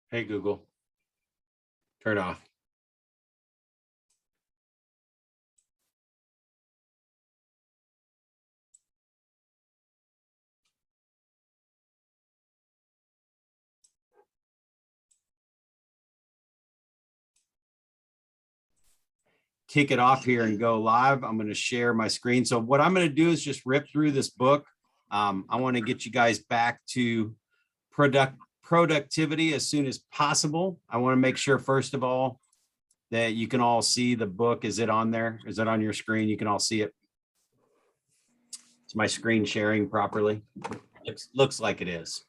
Hey, Google, turn off. Kick it off here and go live. I'm going to share my screen. So what I'm going to do is just rip through this book. I want to get you guys back to productivity as soon as possible. I want to make sure, first of all, that you can all see the book. Is it on there? Is it on your screen? You can all see it. Is my screen sharing properly? Looks like it is.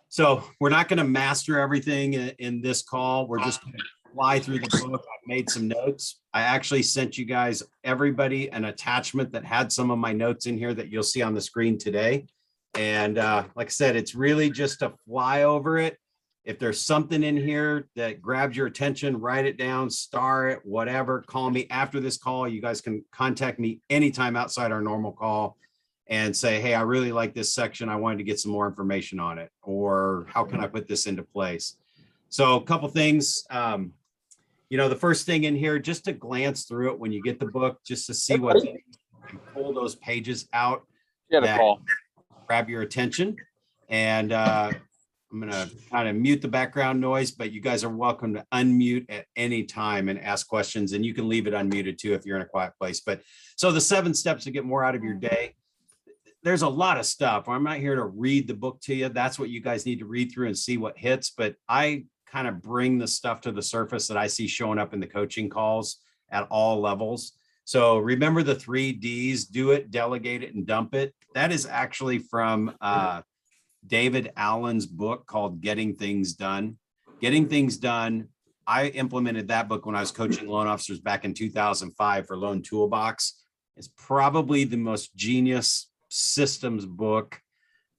So we're not going to master everything in this call. We're just going to fly through the book. I've made some notes. I actually sent you guys, everybody, an attachment that had some of my notes in here that you'll see on the screen today. And like I said, it's really just to fly over it. If there's something in here that grabs your attention, write it down, star it, whatever, call me after this call. You guys can contact me anytime outside our normal call and say, hey, I really like this section. I wanted to get some more information on it, or how can I put this into place? So a couple things, the first thing in here, just to glance through it when you get the book, just to see what's in it, and pull those pages out that grab your attention. And I'm going to kind of mute the background noise, but you guys are welcome to unmute at any time and ask questions, and you can leave it unmuted too if you're in a quiet place. But so the 7 steps to get more out of your day. There's a lot of stuff. I'm not here to read the book to you. That's what you guys need to read through and see what hits. But I kind of bring the stuff to the surface that I see showing up in the coaching calls at all levels. So remember the 3 Ds: do it, delegate it, and dump it. That is actually from David Allen's book called Getting Things Done. Getting Things Done. I implemented that book when I was coaching loan officers back in 2005 for Loan Toolbox. It's probably the most genius systems book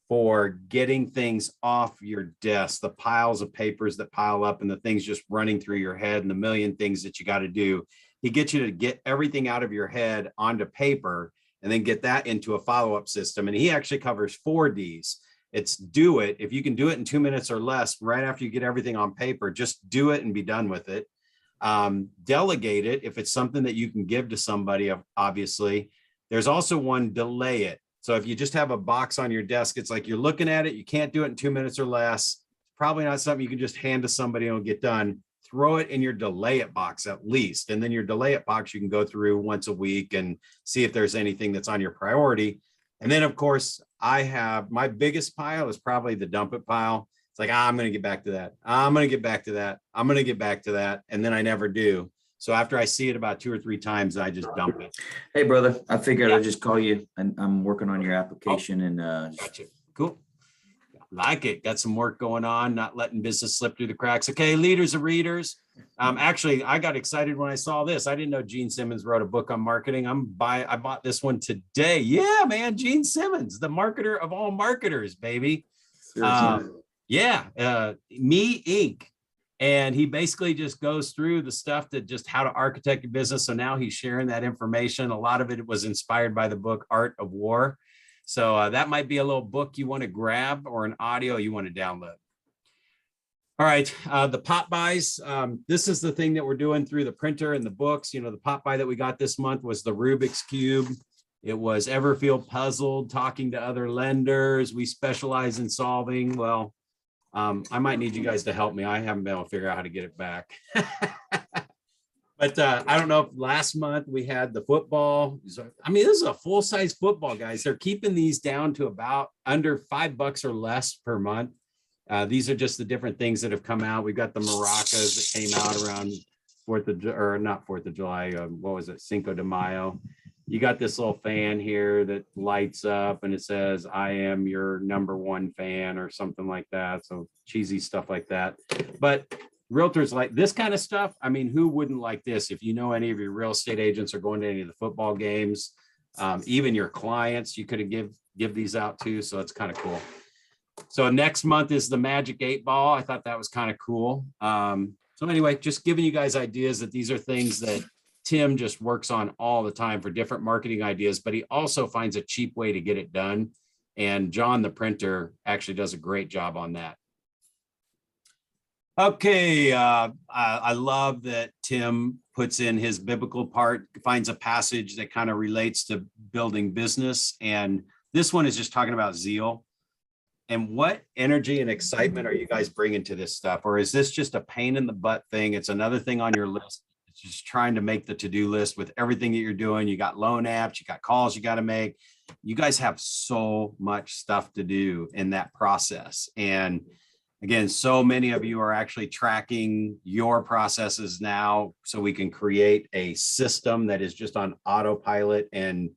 for getting things off your desk, the piles of papers that pile up and the things just running through your head and the million things that you got to do. He gets you to get everything out of your head onto paper and then get that into a follow-up system. And he actually covers 4 Ds. It's do it. If you can do it in 2 minutes or less, right after you get everything on paper, just do it and be done with it. Delegate it. If it's something that you can give to somebody, obviously. There's also one, delay it. So if you just have a box on your desk, it's like you're looking at it, you can't do it in 2 minutes or less. Probably not something you can just hand to somebody and it'll get done. Throw it in your delay it box at least. And then your delay it box, you can go through once a week and see if there's anything that's on your priority. And then, of course, I have my biggest pile is probably the dump it pile. It's like, I'm going to get back to that. I'm going to get back to that. I'm going to get back to that. And then I never do. So after I see it about 2 or 3 times, I just dump it. Hey, brother, I figured I'd just call you, and I'm working on your application. And gotcha. Cool. Like it. Got some work going on, not letting business slip through the cracks. Okay, leaders and readers. Actually, I got excited when I saw this. I didn't know Gene Simmons wrote a book on marketing. I bought this one today. Yeah, man, Gene Simmons, the marketer of all marketers, baby. Me Inc. And he basically just goes through the stuff that just how to architect your business. So now he's sharing that information. A lot of it was inspired by the book Art of War. So that might be a little book you want to grab or an audio you want to download. All right, the pop buys. This is the thing that we're doing through the printer and the books. You know, the pop buy that we got this month was the Rubik's Cube. It was Ever Feel Puzzled, talking to other lenders. We specialize in solving. Well, I might need you guys to help me. I haven't been able to figure out how to get it back. But I don't know if last month we had the football. I mean, this is a full-size football, guys. They're keeping these down to about under $5 or less per month. These are just the different things that have come out. We've got the maracas that came out around not 4th of July. What was it? Cinco de Mayo. You got this little fan here that lights up and it says, I am your #1 fan or something like that. So cheesy stuff like that. But realtors like this kind of stuff. I mean, who wouldn't like this? If you know any of your real estate agents are going to any of the football games, even your clients, you could give these out too. So it's kind of cool. So next month is the Magic 8 Ball. I thought that was kind of cool. So anyway, just giving you guys ideas that these are things that Tim just works on all the time for different marketing ideas, but he also finds a cheap way to get it done. And John, the printer, actually does a great job on that. Okay, I love that Tim puts in his biblical part, finds a passage that kind of relates to building business. And this one is just talking about zeal. And what energy and excitement are you guys bringing to this stuff? Or is this just a pain in the butt thing? It's another thing on your list. It's just trying to make the to-do list with everything that you're doing. You got loan apps, you got calls you got to make. You guys have so much stuff to do in that process. And again, so many of you are actually tracking your processes now so we can create a system that is just on autopilot, and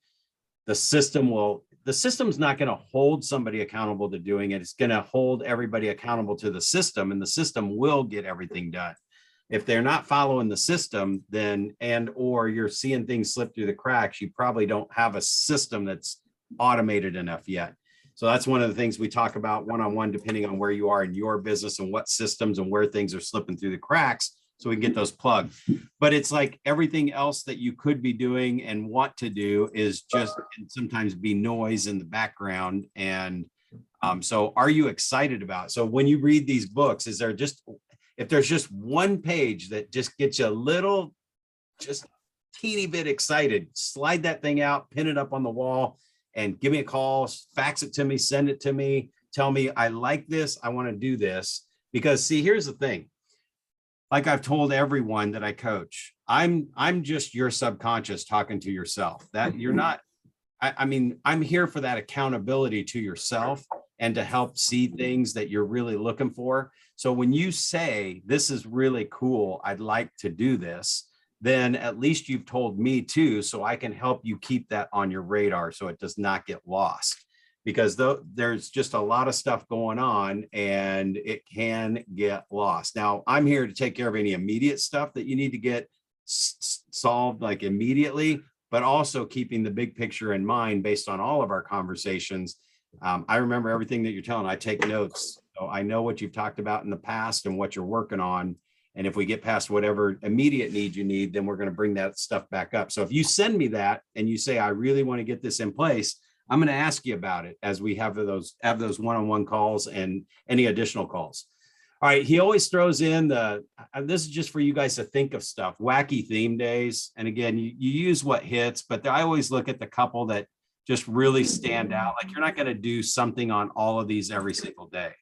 the system's not going to hold somebody accountable to doing it. It's going to hold everybody accountable to the system, and the system will get everything done. If they're not following the system, then, and or you're seeing things slip through the cracks, you probably don't have a system that's automated enough yet. So that's one of the things we talk about one-on-one, depending on where you are in your business and what systems and where things are slipping through the cracks, so we can get those plugged. But it's like everything else that you could be doing and want to do is just sometimes be noise in the background. And so are you excited about it? So when you read these books, is there just, if there's just one page that just gets you a little, just teeny bit excited, slide that thing out, pin it up on the wall, and give me a call, fax it to me, send it to me, tell me, I like this, I want to do this. Because see, here's the thing. Like I've told everyone that I coach, I'm just your subconscious talking to yourself. That you're not, I mean, I'm here for that accountability to yourself and to help see things that you're really looking for. So when you say, this is really cool, I'd like to do this, then at least you've told me too, so I can help you keep that on your radar so it does not get lost. Because there's just a lot of stuff going on and it can get lost. Now, I'm here to take care of any immediate stuff that you need to get solved like immediately, but also keeping the big picture in mind based on all of our conversations. I remember everything that you're telling. I take notes. So I know what you've talked about in the past and what you're working on. And if we get past whatever immediate need you need, then we're going to bring that stuff back up. So if you send me that and you say, I really want to get this in place, I'm going to ask you about it as we have those one-on-one calls and any additional calls. All right. He always throws in this is just for you guys to think of stuff, wacky theme days. And again, you use what hits, but I always look at the couple that just really stand out. Like you're not going to do something on all of these every single day.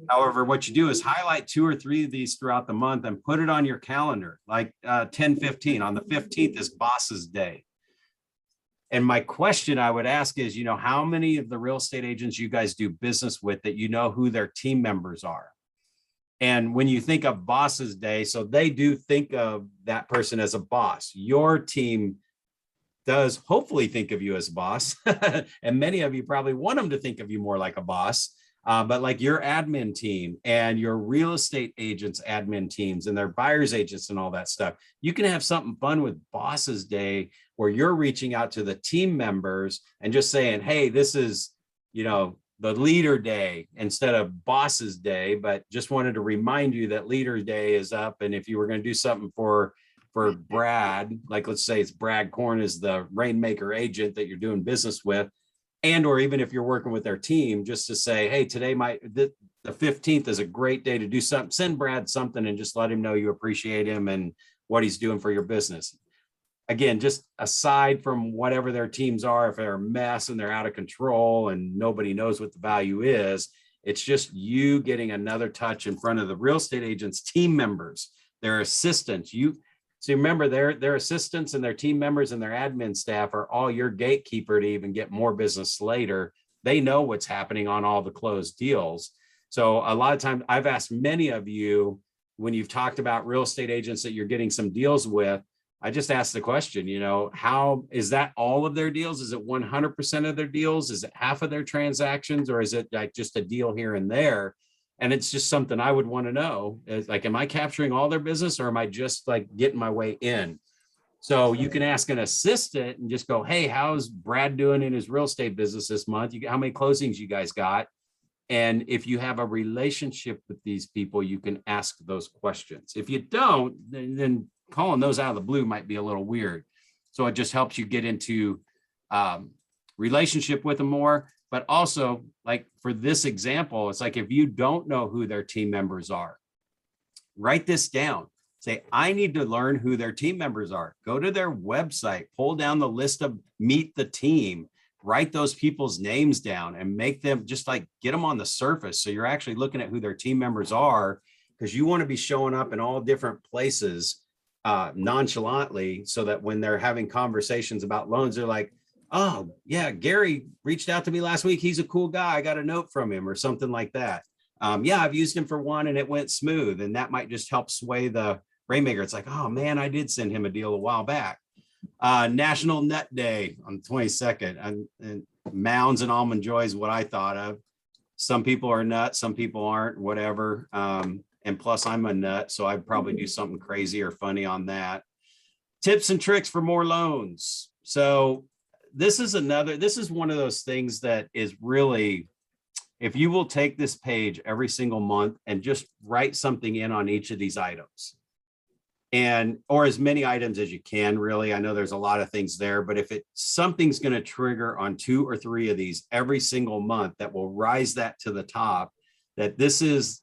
However, what you do is highlight 2 or 3 of these throughout the month and put it on your calendar, like 10/15. On the 15th is Boss's Day. And my question I would ask is, how many of the real estate agents you guys do business with that you know who their team members are? And when you think of Boss's Day, so they do think of that person as a boss. Your team does hopefully think of you as a boss. And many of you probably want them to think of you more like a boss. But like your admin team and your real estate agents admin teams and their buyers agents and all that stuff, you can have something fun with Boss's Day where you're reaching out to the team members and just saying, hey, this is, the leader day instead of Boss's Day, but just wanted to remind you that leader day is up. And if you were going to do something for Brad, like let's say it's Brad Korn is the rainmaker agent that you're doing business with, and or even if you're working with their team, just to say, hey, today the 15th is a great day to do something. Send Brad something and just let him know you appreciate him and what he's doing for your business. Again, just aside from whatever their teams are, if they're a mess and they're out of control and nobody knows what the value is, it's just you getting another touch in front of the real estate agents' team members, their assistants. So remember, their assistants and their team members and their admin staff are all your gatekeeper to even get more business later. They know what's happening on all the closed deals. So a lot of times I've asked many of you when you've talked about real estate agents that you're getting some deals with, I just asked the question, how is that all of their deals? Is it 100% of their deals? Is it half of their transactions? Or is it like just a deal here and there? And it's just something I would want to know is like, am I capturing all their business or am I just like getting my way in? So you can ask an assistant and just go, hey, how's Brad doing in his real estate business this month? How many closings you guys got? And if you have a relationship with these people, you can ask those questions. If you don't, then calling those out of the blue might be a little weird. So it just helps you get into relationship with them more. But also, like for this example, it's like if you don't know who their team members are, write this down. Say, I need to learn who their team members are. Go to their website, pull down the list of meet the team, write those people's names down and make them just like get them on the surface. So you're actually looking at who their team members are, because you want to be showing up in all different places nonchalantly, so that when they're having conversations about loans, they're like, oh yeah, Gary reached out to me last week. He's a cool guy. I got a note from him or something like that. Yeah, I've used him for one and it went smooth. And that might just help sway the rainmaker. It's like, oh man, I did send him a deal a while back. National Nut Day on the 22nd, and Mounds and Almond Joy is what I thought of. Some people are nuts, some people aren't, whatever. And plus I'm a nut, so I'd probably do something crazy or funny on that. Tips and tricks for more loans. So this is one of those things that is really, if you will take this page every single month and just write something in on each of these items, or as many items as you can, really. I know there's a lot of things there, but if something's going to trigger on 2 or 3 of these every single month, that will rise that to the top, that this is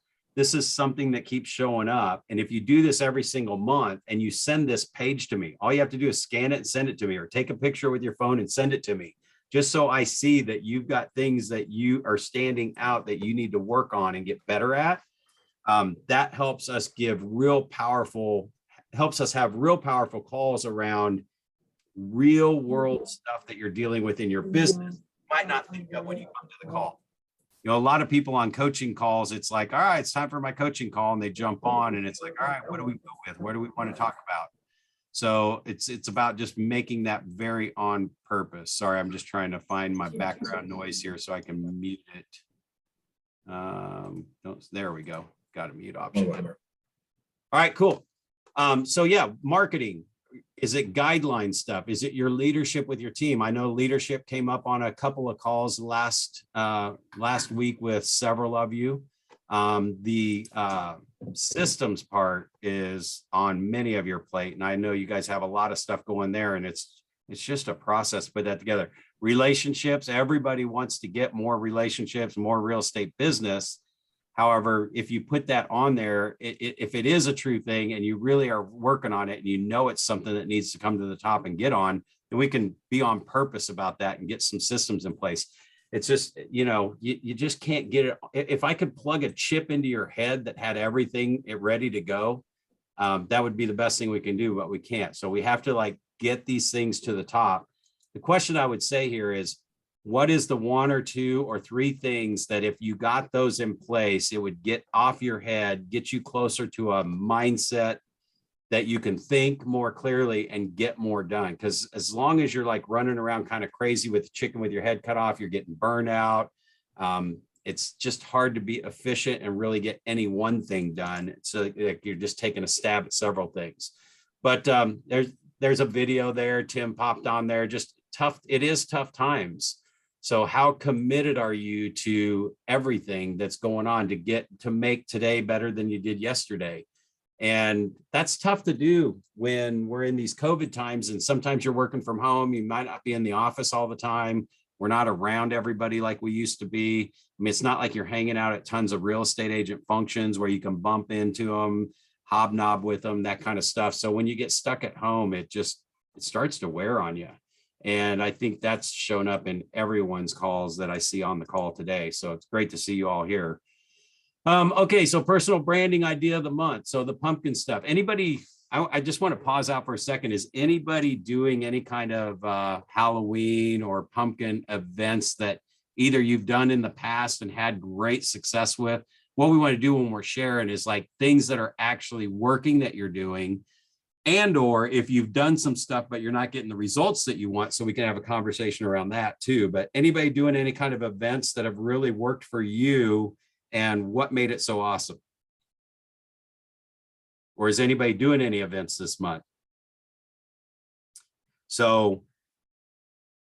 something that keeps showing up. And if you do this every single month and you send this page to me, all you have to do is scan it and send it to me, or take a picture with your phone and send it to me, just so I see that you've got things that you are standing out that you need to work on and get better at. That helps us have real powerful calls around real world stuff that you're dealing with in your business. You might not think of when you come to the call. A lot of people on coaching calls, it's like, all right, it's time for my coaching call, and they jump on and it's like, all right, what do we go with? What do we want to talk about? So it's about just making that very on purpose. Sorry, I'm just trying to find my background noise here so I can mute it. There we go. Got a mute option. All right, cool. So yeah, marketing. Is it guideline stuff? Is it your leadership with your team? I know leadership came up on a couple of calls last week with several of you. The systems part is on many of your plate, and I know you guys have a lot of stuff going there, and it's just a process to put that together. Relationships, everybody wants to get more relationships, more real estate business. However, if you put that on there, if it is a true thing and you really are working on it and you know it's something that needs to come to the top and get on, then we can be on purpose about that and get some systems in place. It's just, you just can't get it. If I could plug a chip into your head that had everything ready to go, that would be the best thing we can do, but we can't. So we have to get these things to the top. The question I would say here is, what is the 1 or 2 or 3 things that if you got those in place, it would get off your head, get you closer to a mindset that you can think more clearly and get more done? Because as long as you're running around kind of crazy with the chicken with your head cut off, you're getting burned out. It's just hard to be efficient and really get any one thing done. So you're just taking a stab at several things. But there's a video there. Tim popped on there. Just tough. It is tough times. So how committed are you to everything that's going on to make today better than you did yesterday? And that's tough to do when we're in these COVID times, and sometimes you're working from home. You might not be in the office all the time. We're not around everybody like we used to be. I mean, it's not like you're hanging out at tons of real estate agent functions where you can bump into them, hobnob with them, that kind of stuff. So when you get stuck at home, it starts to wear on you. And I think that's shown up in everyone's calls that I see on the call today. So it's great to see you all here. Okay, so personal branding idea of the month. So the pumpkin stuff. Anybody, I just want to pause out for a second. Is anybody doing any kind of Halloween or pumpkin events that either you've done in the past and had great success with? What we want to do when we're sharing is things that are actually working that you're doing, and or if you've done some stuff but you're not getting the results that you want, so we can have a conversation around that too. But anybody doing any kind of events that have really worked for you, and what made it so awesome? Or is anybody doing any events this month? So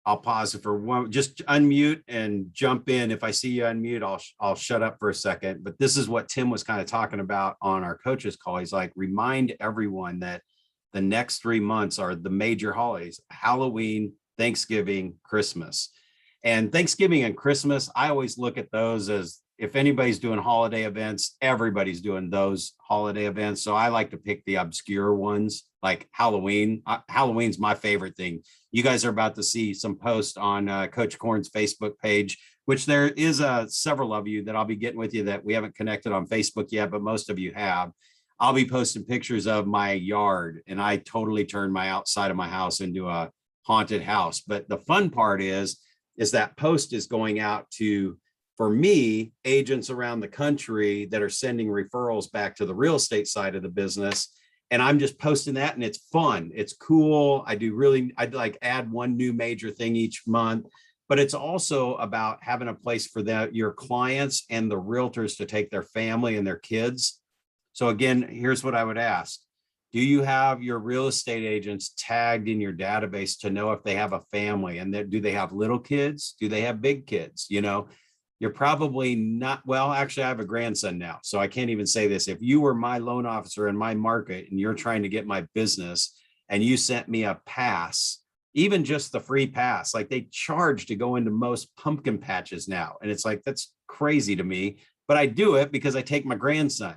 I'll pause it for one, just unmute and jump in. If I see you unmute, I'll shut up for a second. But this is what Tim was kind of talking about on our coaches call. He's like, remind everyone that the next 3 months are the major holidays: Halloween, Thanksgiving, Christmas. And Thanksgiving and Christmas, I always look at those as if anybody's doing holiday events, everybody's doing those holiday events. So I like to pick the obscure ones like Halloween. Halloween's my favorite thing. You guys are about to see some posts on Coach Corn's Facebook page, which there is several of you that I'll be getting with you that we haven't connected on Facebook yet, but most of you have. I'll be posting pictures of my yard, and I totally turned my outside of my house into a haunted house. But the fun part is that post is going out to, for me, agents around the country that are sending referrals back to the real estate side of the business. And I'm just posting that, and it's fun. It's cool. I'd like add one new major thing each month, but it's also about having a place for your clients and the realtors to take their family and their kids. So again, here's what I would ask. Do you have your real estate agents tagged in your database to know if they have a family, and do they have little kids? Do they have big kids? You know, you're probably not, well, actually I have a grandson now, so I can't even say this. If you were my loan officer in my market and you're trying to get my business and you sent me a pass, even just the free pass, like they charge to go into most pumpkin patches now. And it's like, that's crazy to me, but I do it because I take my grandson.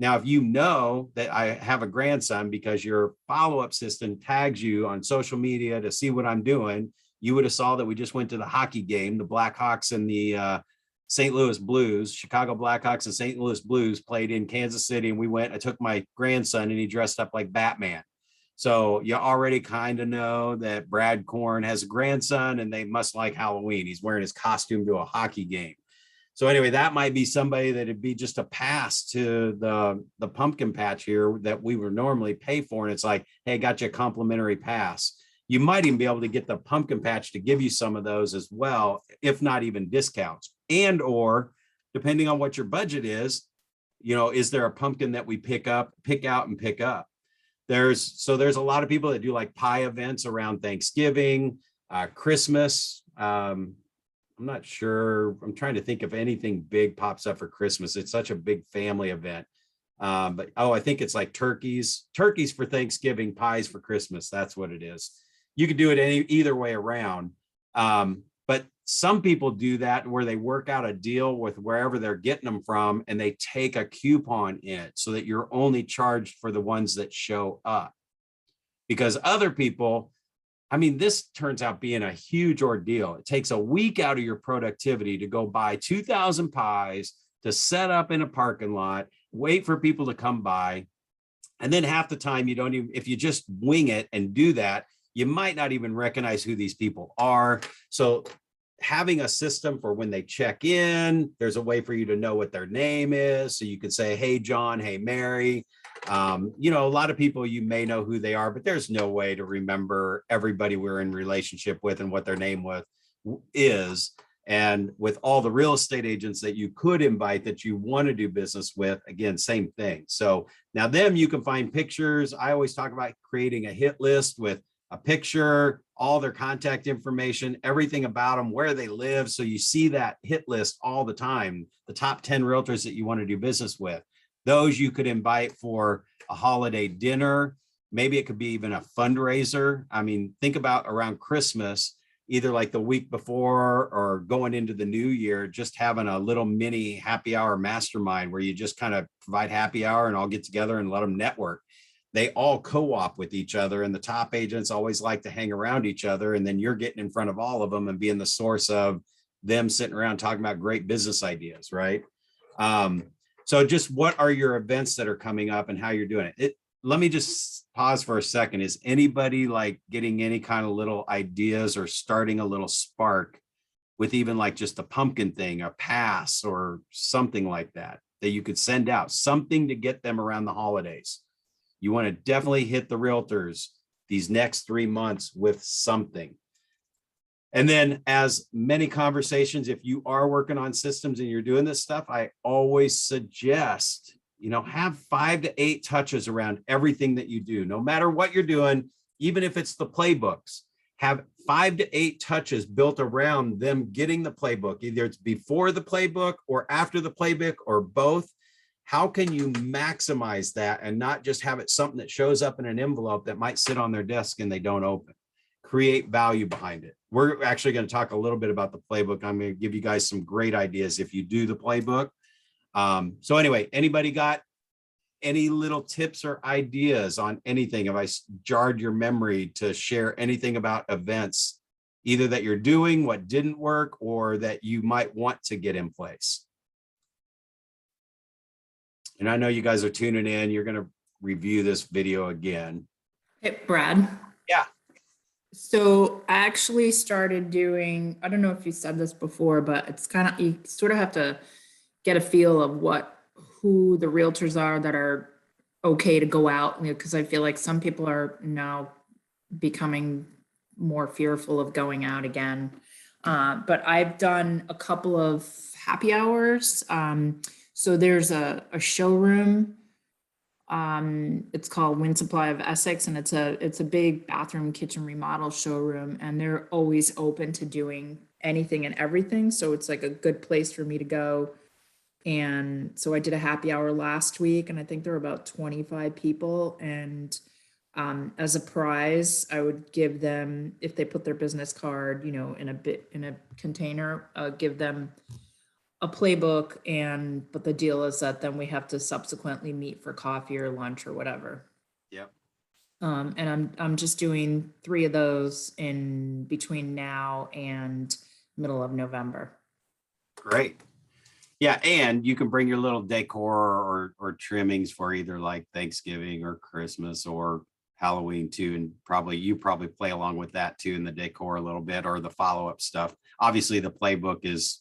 Now, if you know that I have a grandson because your follow-up system tags you on social media to see what I'm doing, you would have saw that we just went to the hockey game. The Blackhawks and the St. Louis Blues, Chicago Blackhawks and St. Louis Blues played in Kansas City. And I took my grandson and he dressed up like Batman. So you already kind of know that Brad Korn has a grandson and they must like Halloween. He's wearing his costume to a hockey game. So anyway, that might be somebody that it'd be just a pass to the pumpkin patch here that we would normally pay for. And it's like, hey, got you a complimentary pass. You might even be able to get the pumpkin patch to give you some of those as well, if not even discounts. And or depending on what your budget is, you know, is there a pumpkin that we pick out and pick up? There's a lot of people that do like pie events around Thanksgiving, Christmas. I'm not sure. I'm trying to think if anything big pops up for Christmas. It's such a big family event. But I think it's like turkeys for Thanksgiving, pies for Christmas. That's what it is. You could do it either way around. But some people do that where they work out a deal with wherever they're getting them from, and they take a coupon in it so that you're only charged for the ones that show up. Because other people, I mean, this turns out being a huge ordeal. It takes a week out of your productivity to go buy 2,000 pies, to set up in a parking lot, wait for people to come by. And then half the time you don't even, if you just wing it and do that, you might not even recognize who these people are. So having a system for when they check in, there's a way for you to know what their name is. So you could say, hey, John, hey, Mary. You know, a lot of people, you may know who they are, but there's no way to remember everybody we're in relationship with and what their name is. And with all the real estate agents that you could invite that you want to do business with, again, same thing. So now them, you can find pictures. I always talk about creating a hit list with a picture, all their contact information, everything about them, where they live. So you see that hit list all the time, the top 10 realtors that you want to do business with. Those you could invite for a holiday dinner. Maybe it could be even a fundraiser. I mean, think about around Christmas, either like the week before or going into the new year, just having a little mini happy hour mastermind where you just kind of provide happy hour and all get together and let them network. They all co-op with each other, and the top agents always like to hang around each other. And then you're getting in front of all of them and being the source of them sitting around talking about great business ideas, right? So just what are your events that are coming up and how you're doing it? Let me just pause for a second. Is anybody like getting any kind of little ideas or starting a little spark with even like just a pumpkin thing, a pass or something like that you could send out, something to get them around the holidays? You want to definitely hit the realtors these next 3 months with something. And then as many conversations, if you are working on systems and you're doing this stuff, I always suggest, you know, have 5 to 8 touches around everything that you do, no matter what you're doing, even if it's the playbooks, have 5 to 8 touches built around them getting the playbook. Either it's before the playbook or after the playbook or both. How can you maximize that and not just have it something that shows up in an envelope that might sit on their desk and they don't open? create value behind it. We're actually going to talk a little bit about the playbook. I'm going to give you guys some great ideas if you do the playbook. So anyway, anybody got any little tips or ideas on anything? Have I jarred your memory to share anything about events, either that you're doing, what didn't work, or that you might want to get in place? And I know you guys are tuning in. You're going to review this video again. Hey, Brad. Yeah. So I actually started doing, I don't know if you said this before, but it's kind of, you sort of have to get a feel of who the realtors are that are okay to go out, because I feel like some people are now becoming more fearful of going out again. But I've done a couple of happy hours. So there's a showroom. It's called Wind Supply of Essex, and it's a big bathroom, kitchen remodel showroom, and they're always open to doing anything and everything. So it's like a good place for me to go. And so I did a happy hour last week, and I think there were about 25 people. And as a prize, I would give them, if they put their business card, in a container, give them a playbook. But the deal is that then we have to subsequently meet for coffee or lunch or whatever. Yep. And I'm just doing 3 of those in between now and middle of November. Great. Yeah, and you can bring your little decor or trimmings for either like Thanksgiving or Christmas or Halloween too, and you probably play along with that too in the decor a little bit, or the follow-up stuff. Obviously, the playbook is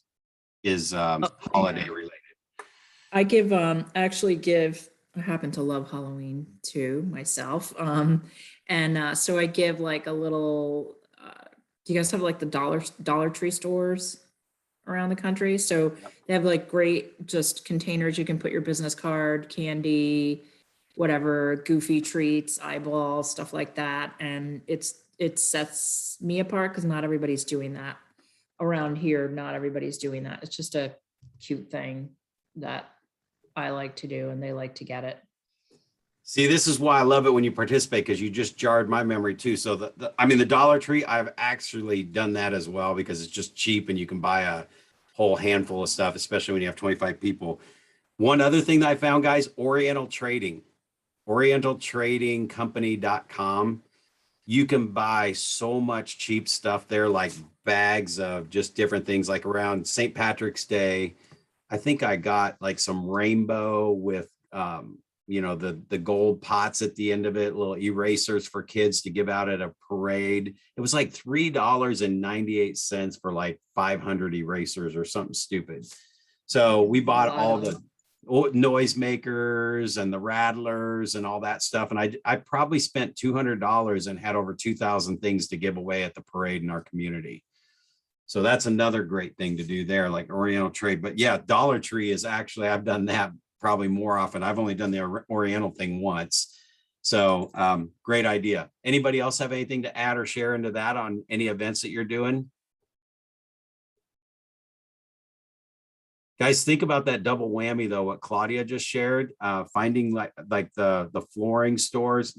holiday related. I happen to love Halloween too myself. So I give like a little, do you guys have like the Dollar Tree stores around the country? So they have like great just containers. You can put your business card, candy, whatever, goofy treats, eyeballs, stuff like that. And it sets me apart because not everybody's doing that around here. Not everybody's doing that. It's just a cute thing that I like to do, and they like to get it. See, this is why I love it when you participate, because you just jarred my memory too. So the Dollar Tree, I've actually done that as well, because it's just cheap and you can buy a whole handful of stuff, especially when you have 25 people. One other thing that I found, guys, orientaltradingcompany.com. You can buy so much cheap stuff there, like bags of just different things. Like around St. Patrick's Day, I think I got like some rainbow with the gold pots at the end of it, little erasers for kids to give out at a parade. It was like $3.98 for like 500 erasers or something stupid. So we bought all the noisemakers and the rattlers and all that stuff. And I probably spent $200 and had over 2,000 things to give away at the parade in our community. So that's another great thing to do there, like Oriental Trade. But yeah, Dollar Tree is actually, I've done that probably more often. I've only done the Oriental thing once. So great idea. Anybody else have anything to add or share into that on any events that you're doing? Guys, think about that double whammy though, what Claudia just shared, finding like the flooring stores.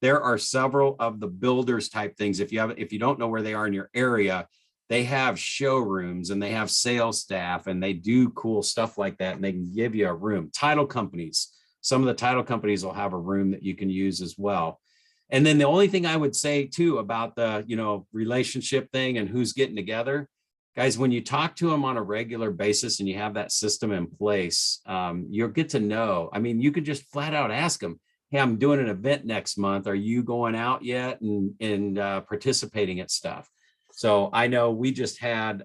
There are several of the builders type things. If you don't know where they are in your area, they have showrooms and they have sales staff and they do cool stuff like that, and they can give you a room. Title companies, some of the title companies will have a room that you can use as well. And then the only thing I would say too about the relationship thing and who's getting together, guys, when you talk to them on a regular basis and you have that system in place, you'll get to know. I mean, you could just flat out ask them, hey, I'm doing an event next month. Are you going out yet and participating at stuff? So I know we just had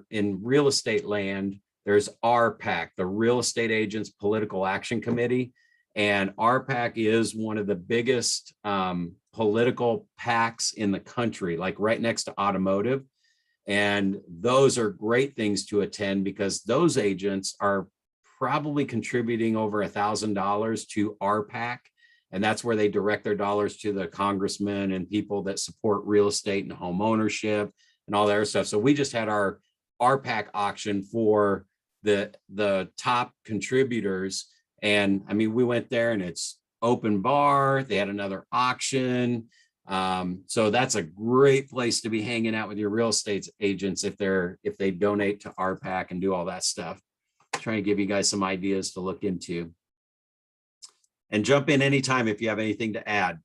in real estate land, there's RPAC, the Real Estate Agents Political Action Committee. And RPAC is one of the biggest political PACs in the country, like right next to automotive. And those are great things to attend because those agents are probably contributing over $1,000 to RPAC. And that's where they direct their dollars to the congressmen and people that support real estate and home ownership and all that other stuff. So we just had our RPAC auction for the top contributors. And I mean, we went there and it's open bar. They had another auction. So that's a great place to be hanging out with your real estate agents if they donate to RPAC and do all that stuff. Trying to give you guys some ideas to look into. And jump in anytime if you have anything to add.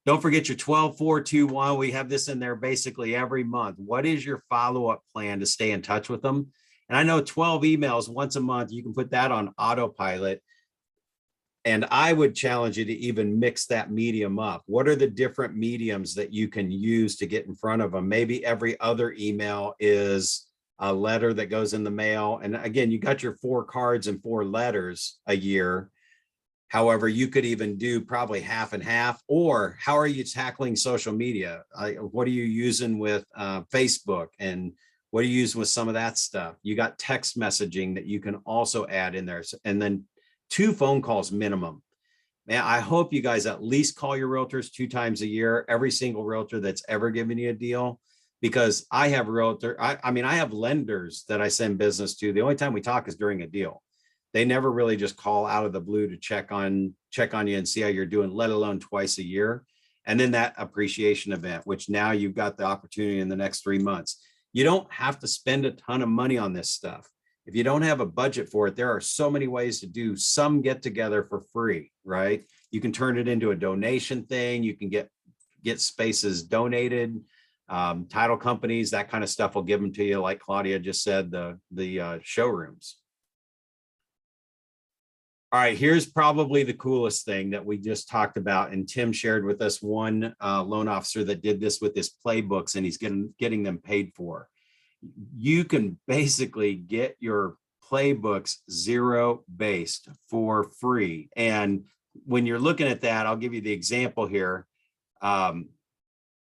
Don't forget your 12-4-2-1. We have this in there basically every month. What is your follow-up plan to stay in touch with them? And I know 12 emails once a month, you can put that on autopilot. And I would challenge you to even mix that medium up. What are the different mediums that you can use to get in front of them? Maybe every other email is a letter that goes in the mail. And again, you got your 4 cards and 4 letters a year. However, you could even do probably half and half. Or how are you tackling social media? What are you using with Facebook? And what are you using with some of that stuff? You got text messaging that you can also add in there. And then 2 phone calls minimum. Man, I hope you guys at least call your realtors 2 times a year, every single realtor that's ever given you a deal. Because I have I have lenders that I send business to. The only time we talk is during a deal. They never really just call out of the blue to check on you and see how you're doing, let alone twice a year. And then that appreciation event, which now you've got the opportunity in the next 3 months. You don't have to spend a ton of money on this stuff. If you don't have a budget for it, there are so many ways to do some get together for free, right? You can turn it into a donation thing. You can get spaces donated. Title companies, that kind of stuff will give them to you. Like Claudia just said, the showrooms. All right, here's probably the coolest thing that we just talked about. And Tim shared with us one loan officer that did this with his playbooks, and he's getting them paid for. You can basically get your playbooks zero-based for free. And when you're looking at that, I'll give you the example here. Brian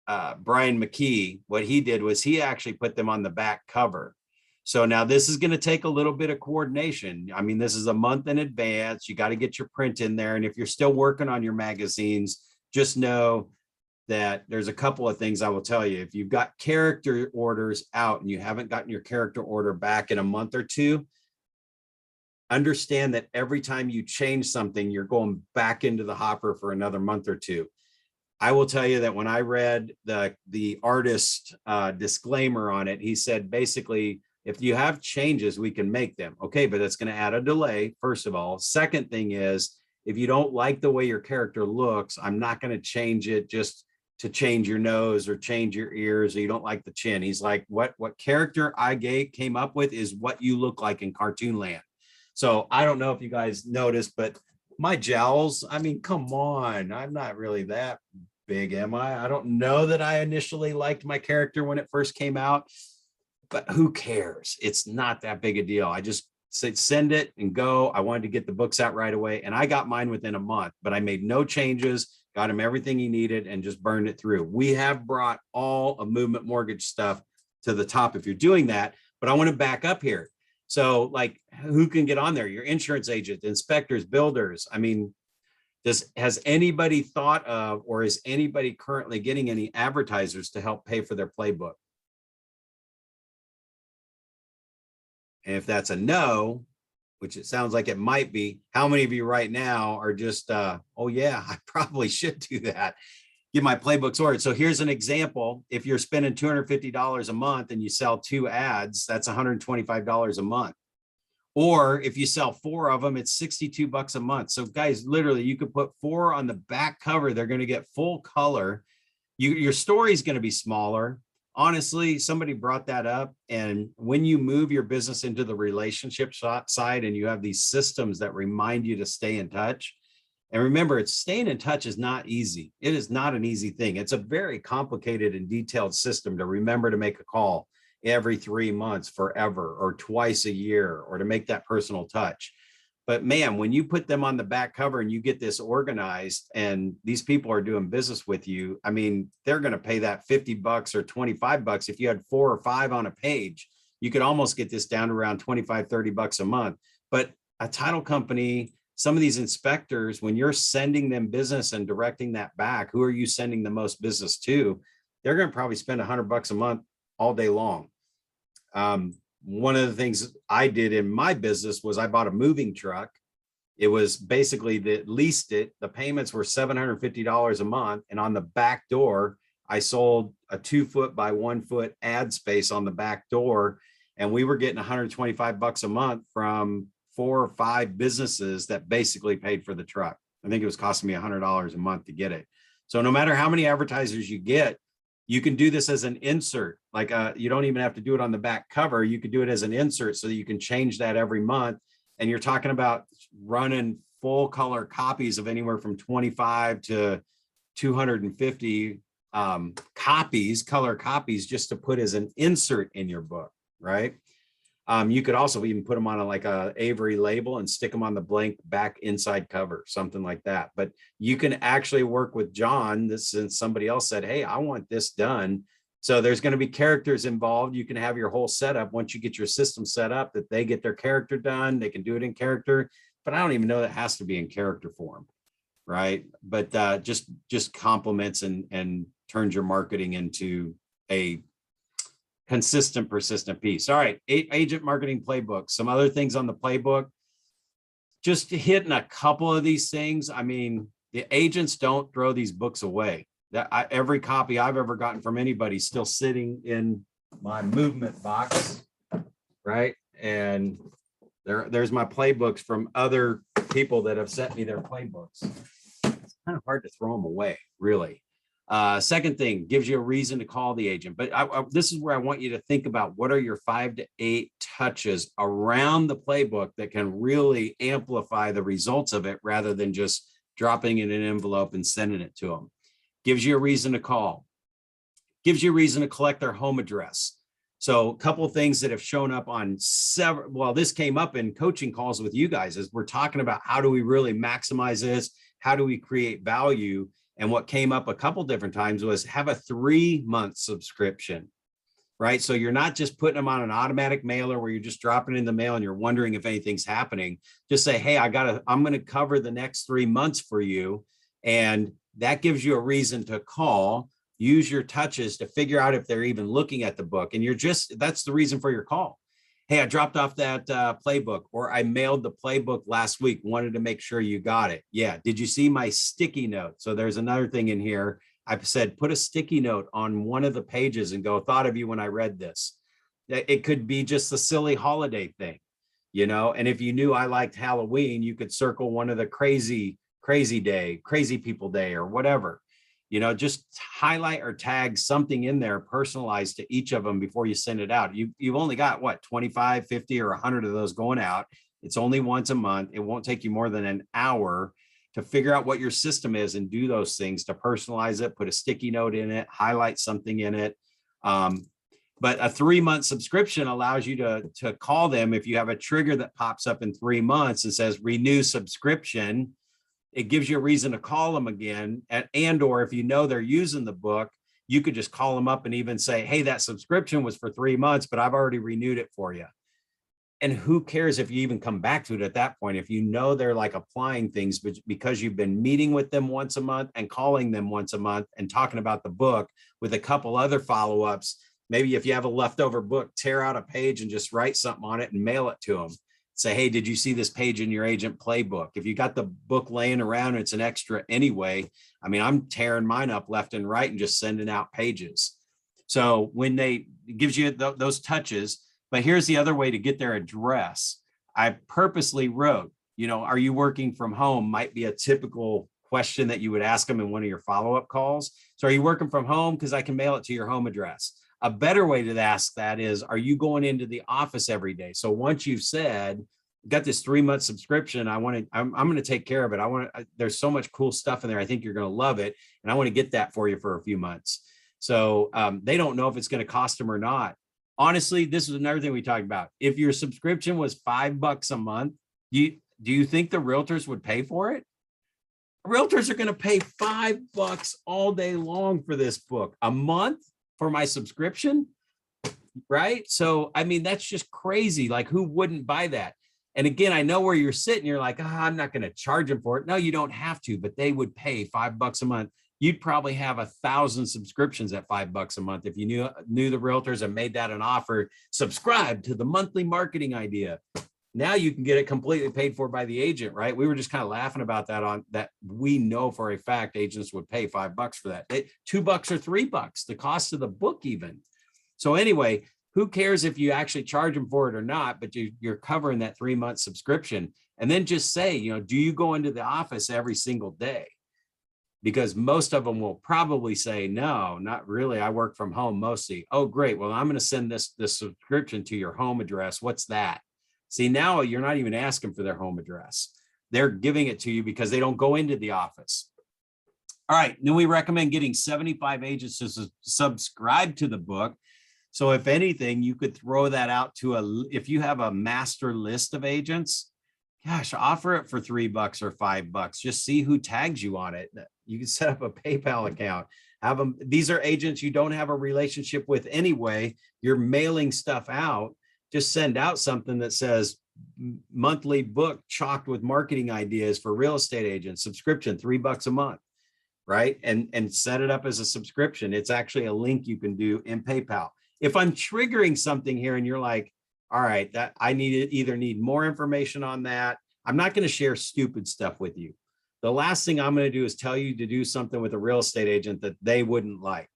McKee, what he did was he actually put them on the back cover. So now this is going to take a little bit of coordination. I mean, this is a month in advance. You got to get your print in there. And if you're still working on your magazines, just know that there's a couple of things I will tell you. If you've got character orders out and you haven't gotten your character order back in a month or 2, understand that every time you change something, you're going back into the hopper for another month or 2. I will tell you that when I read the artist disclaimer on it, he said, basically, if you have changes, we can make them. Okay, but that's going to add a delay, first of all. Second thing is, if you don't like the way your character looks, I'm not going to change it just to change your nose or change your ears, or you don't like the chin. He's like, what character I came up with is what you look like in cartoon land. So I don't know if you guys noticed, but my jowls, I mean, come on, I'm not really that big, am I? I don't know that I initially liked my character when it first came out, but who cares? It's not that big a deal. I just said, send it and go. I wanted to get the books out right away. And I got mine within a month, but I made no changes, got him everything he needed and just burned it through. We have brought all of Movement Mortgage stuff to the top if you're doing that, but I want to back up here. So like, who can get on there? Your insurance agent, inspectors, builders. I mean, has anybody thought of, or is anybody currently getting any advertisers to help pay for their playbook? And if that's a no, which it sounds like it might be, how many of you right now are just, oh yeah, I probably should do that. Get my playbooks ordered. So here's an example. If you're spending $250 a month and you sell 2 ads, that's $125 a month. Or if you sell 4 of them, it's $62 a month. So guys, literally you could put 4 on the back cover. They're going to get full color. Your story is going to be smaller. Honestly, somebody brought that up. And when you move your business into the relationship side and you have these systems that remind you to stay in touch, and remember, it's staying in touch is not easy. It is not an easy thing. It's a very complicated and detailed system to remember to make a call every 3 months forever, or twice a year, or to make that personal touch. But man, when you put them on the back cover and you get this organized and these people are doing business with you, I mean, they're going to pay that $50 or $25. If you had 4 or 5 on a page, you could almost get this down to around $25, $30 a month. But a title company, some of these inspectors, when you're sending them business and directing that back, who are you sending the most business to? They're going to probably spend $100 a month all day long. One of the things I did in my business was I bought a moving truck, It was basically the leased it. The payments were $750 a month. And on the back door, I sold a 2 foot by 1 foot ad space on the back door. And we were getting $125 a month from 4 or 5 businesses that basically paid for the truck. I think it was costing me $100 a month to get it. So no matter how many advertisers you get, you can do this as an insert. Like you don't even have to do it on the back cover. You could do it as an insert so that you can change that every month. And you're talking about running full color copies of anywhere from 25 to 250 copies, color copies, just to put as an insert in your book, right? You could also even put them on like a Avery label and stick them on the blank back inside cover, something like that. But you can actually work with John, since somebody else said, hey, I want this done. So there's going to be characters involved. You can have your whole setup once you get your system set up that they get their character done. They can do it in character, but I don't even know that has to be in character form, right? But just complements and turns your marketing into a consistent, persistent piece. All right, agent marketing playbook. Some other things on the playbook. Just hitting a couple of these things. I mean, the agents don't throw these books away. Every copy I've ever gotten from anybody is still sitting in my movement box, right? And there's my playbooks from other people that have sent me their playbooks. It's kind of hard to throw them away, really. Second thing, gives you a reason to call the agent. But this is where I want you to think about what are your 5 to 8 touches around the playbook that can really amplify the results of it rather than just dropping it in an envelope and sending it to them. Gives you a reason to call. Gives you a reason to collect their home address. So a couple of things that have shown up on several, well, this came up in coaching calls with you guys as we're talking about how do we really maximize this? How do we create value? And what came up a couple different times was have a 3-month subscription, right? So you're not just putting them on an automatic mailer where you're just dropping it in the mail and you're wondering if anything's happening. Just say, hey, I'm going to cover the next 3 months for you. And that gives you a reason to call, use your touches to figure out if they're even looking at the book. And that's the reason for your call. Hey, I dropped off that playbook, or I mailed the playbook last week, wanted to make sure you got it. Yeah. Did you see my sticky note? So there's another thing in here. I've said, put a sticky note on one of the pages and go, thought of you when I read this. It could be just a silly holiday thing, and if you knew I liked Halloween, you could circle one of the crazy day, crazy people day, or whatever. Just highlight or tag something in there personalized to each of them before you send it out. You've only got what, 25, 50, or 100 of those going out. It's only once a month. It won't take you more than an hour to figure out what your system is and do those things to personalize it, put a sticky note in it, highlight something in it. But a 3-month subscription allows you to call them if you have a trigger that pops up in 3 months and says renew subscription. It gives you a reason to call them again. Or if you know they're using the book, you could just call them up and even say, hey, that subscription was for 3 months, but I've already renewed it for you. And who cares if you even come back to it at that point, if you know they're like applying things, but because you've been meeting with them once a month and calling them once a month and talking about the book with a couple other follow-ups. Maybe if you have a leftover book, tear out a page and just write something on it and mail it to them. Say, hey, did you see this page in your agent playbook? If you got the book laying around and it's an extra anyway, I mean, I'm tearing mine up left and right and just sending out pages. So when it gives you those touches, but here's the other way to get their address. I purposely wrote, are you working from home? Might be a typical question that you would ask them in one of your follow-up calls. So are you working from home? Because I can mail it to your home address. A better way to ask that is, are you going into the office every day? So once you've said, got this 3-month subscription, I'm going to take care of it. There's so much cool stuff in there. I think you're going to love it. And I want to get that for you for a few months. So they don't know if it's going to cost them or not. Honestly, this is another thing we talked about. If your subscription was $5 a month, do you think the realtors would pay for it? Realtors are going to pay $5 all day long for this book a month. For my subscription, right? So, I mean, that's just crazy. Like, who wouldn't buy that? And again, I know where you're sitting. You're like, I'm not going to charge them for it. No, you don't have to, but they would pay $5 a month. You'd probably have 1,000 subscriptions at $5 a month if you knew the realtors and made that an offer. Subscribe to the monthly marketing idea. Now you can get it completely paid for by the agent, right? We were just kind of laughing about that on that. We know for a fact agents would pay $5 for that. $2 or $3, the cost of the book even. So anyway, who cares if you actually charge them for it or not, but you're covering that 3-month subscription. And then just say, do you go into the office every single day? Because most of them will probably say, no, not really. I work from home mostly. Oh, great. Well, I'm going to send this subscription to your home address. What's that? See, now you're not even asking for their home address. They're giving it to you because they don't go into the office. All right. Then we recommend getting 75 agents to subscribe to the book. So if anything, you could throw that out to if you have a master list of agents, gosh, offer it for $3 or $5. Just see who tags you on it. You can set up a PayPal account. Have them. These are agents you don't have a relationship with anyway. You're mailing stuff out. Just send out something that says monthly book chocked with marketing ideas for real estate agents, subscription, $3 a month, right? And set it up as a subscription. It's actually a link you can do in PayPal. If I'm triggering something here and you're like, all right, that I either need more information on that. I'm not going to share stupid stuff with you. The last thing I'm going to do is tell you to do something with a real estate agent that they wouldn't like.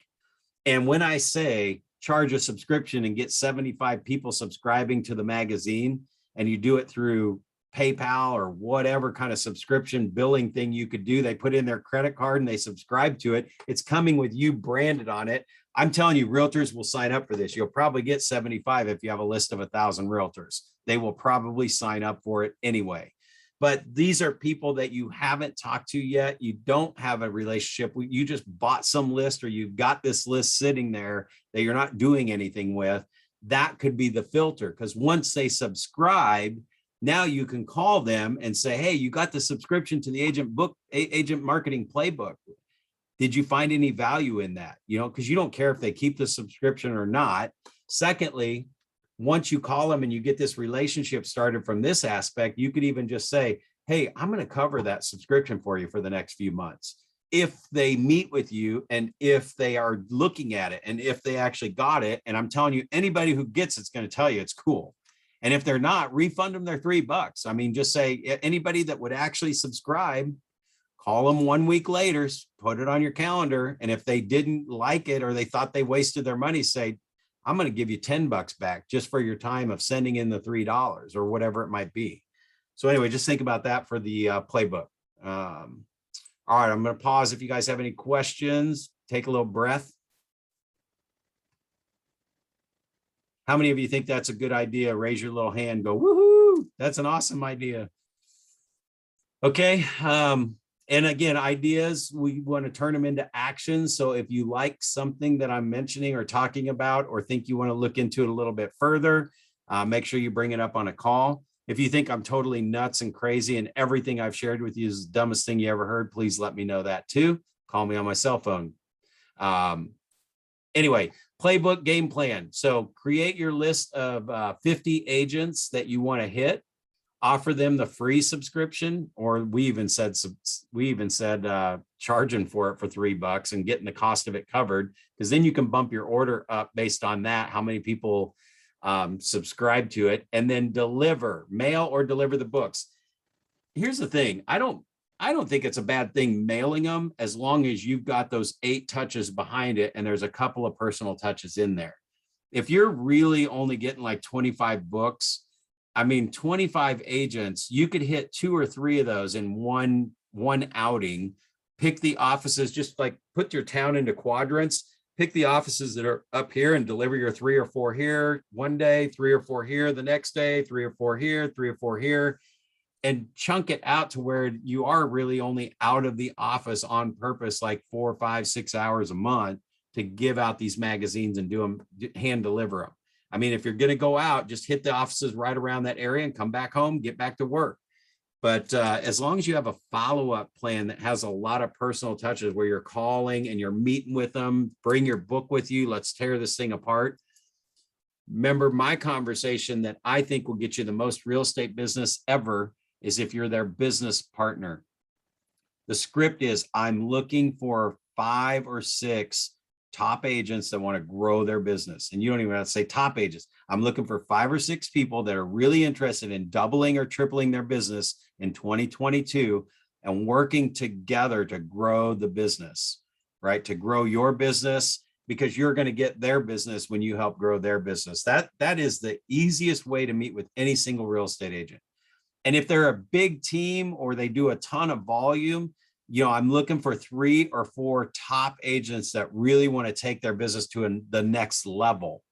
And when I say charge a subscription and get 75 people subscribing to the magazine, and you do it through PayPal or whatever kind of subscription billing thing you could do, they put in their credit card and they subscribe to it. It's coming with you branded on it. I'm telling you, realtors will sign up for this. You'll probably get 75 if you have a list of 1,000 realtors. They will probably sign up for it anyway. But these are people that you haven't talked to yet. You don't have a relationship. You just bought some list, or you've got this list sitting there that you're not doing anything with. That could be the filter, because once they subscribe, now you can call them and say, hey, you got the subscription to the agent marketing playbook. Did you find any value in that? Because you don't care if they keep the subscription or not. Secondly, once you call them and you get this relationship started from this aspect, you could even just say, hey, I'm going to cover that subscription for you for the next few months. If they meet with you and if they are looking at it and if they actually got it, and I'm telling you, anybody who gets it's going to tell you it's cool. And if they're not, refund them their $3. I mean, just say anybody that would actually subscribe, call them 1 week later, put it on your calendar. And if they didn't like it or they thought they wasted their money, say, I'm going to give you $10 back just for your time of sending in the $3 or whatever it might be. So anyway, just think about that for the playbook. All right, I'm going to pause. If you guys have any questions, take a little breath. How many of you think that's a good idea? Raise your little hand, go, woohoo, that's an awesome idea. Okay. And again, ideas, we want to turn them into action. So if you like something that I'm mentioning or talking about, or think you want to look into it a little bit further, make sure you bring it up on a call. If you think I'm totally nuts and crazy and everything I've shared with you is the dumbest thing you ever heard, please let me know that too. Call me on my cell phone. Anyway, playbook game plan. So create your list of 50 agents that you want to hit. Offer them the free subscription, or we even said charging for it for $3 and getting the cost of it covered, because then you can bump your order up based on that, how many people subscribe to it, and then mail or deliver the books. Here's the thing. I don't think it's a bad thing mailing them, as long as you've got those 8 touches behind it and there's a couple of personal touches in there. If you're really only getting like 25 books, 25 agents, you could hit 2 or 3 of those in one outing. Pick the offices, just like put your town into quadrants, pick the offices that are up here and deliver your 3 or 4 here one day, 3 or 4 here the next day, 3 or 4 here, 3 or 4 here, and chunk it out to where you are really only out of the office on purpose, like 4, 5, 6 hours a month to give out these magazines and do them, hand deliver them. If you're going to go out, just hit the offices right around that area and come back home, get back to work. But as long as you have a follow-up plan that has a lot of personal touches where you're calling and you're meeting with them, bring your book with you, let's tear this thing apart. Remember, my conversation that I think will get you the most real estate business ever is if you're their business partner. The script is, I'm looking for 5 or 6 top agents that want to grow their business. And you don't even have to say top agents. I'm looking for 5 or 6 people that are really interested in doubling or tripling their business in 2022 and working together to grow the business, right? To grow your business, because you're going to get their business when you help grow their business. That is the easiest way to meet with any single real estate agent. And if they're a big team or they do a ton of volume, I'm looking for 3 or 4 top agents that really want to take their business to the next level,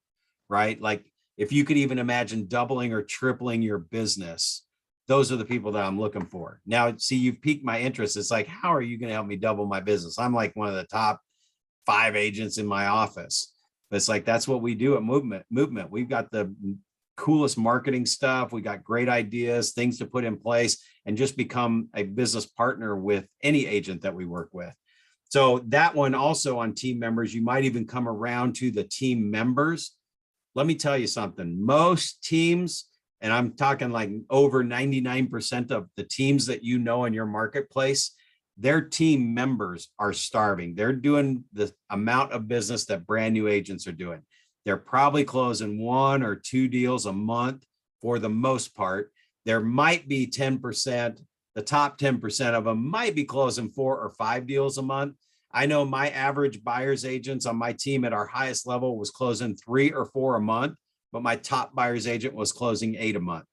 right? Like if you could even imagine doubling or tripling your business, those are the people that I'm looking for. Now, see, you've piqued my interest. It's like, how are you going to help me double my business? I'm like one of the top 5 agents in my office. But it's like, that's what we do at Movement. We've got the coolest marketing stuff. We got great ideas, things to put in place, and just become a business partner with any agent that we work with. So that one also on team members, you might even come around to the team members. Let me tell you something. Most teams, and I'm talking like over 99% of the teams that you know in your marketplace, their team members are starving. They're doing the amount of business that brand new agents are doing. They're probably closing 1 or 2 deals a month for the most part. There might be 10%, the top 10% of them might be closing 4 or 5 deals a month. I know my average buyer's agents on my team at our highest level was closing 3 or 4 a month, but my top buyer's agent was closing 8 a month.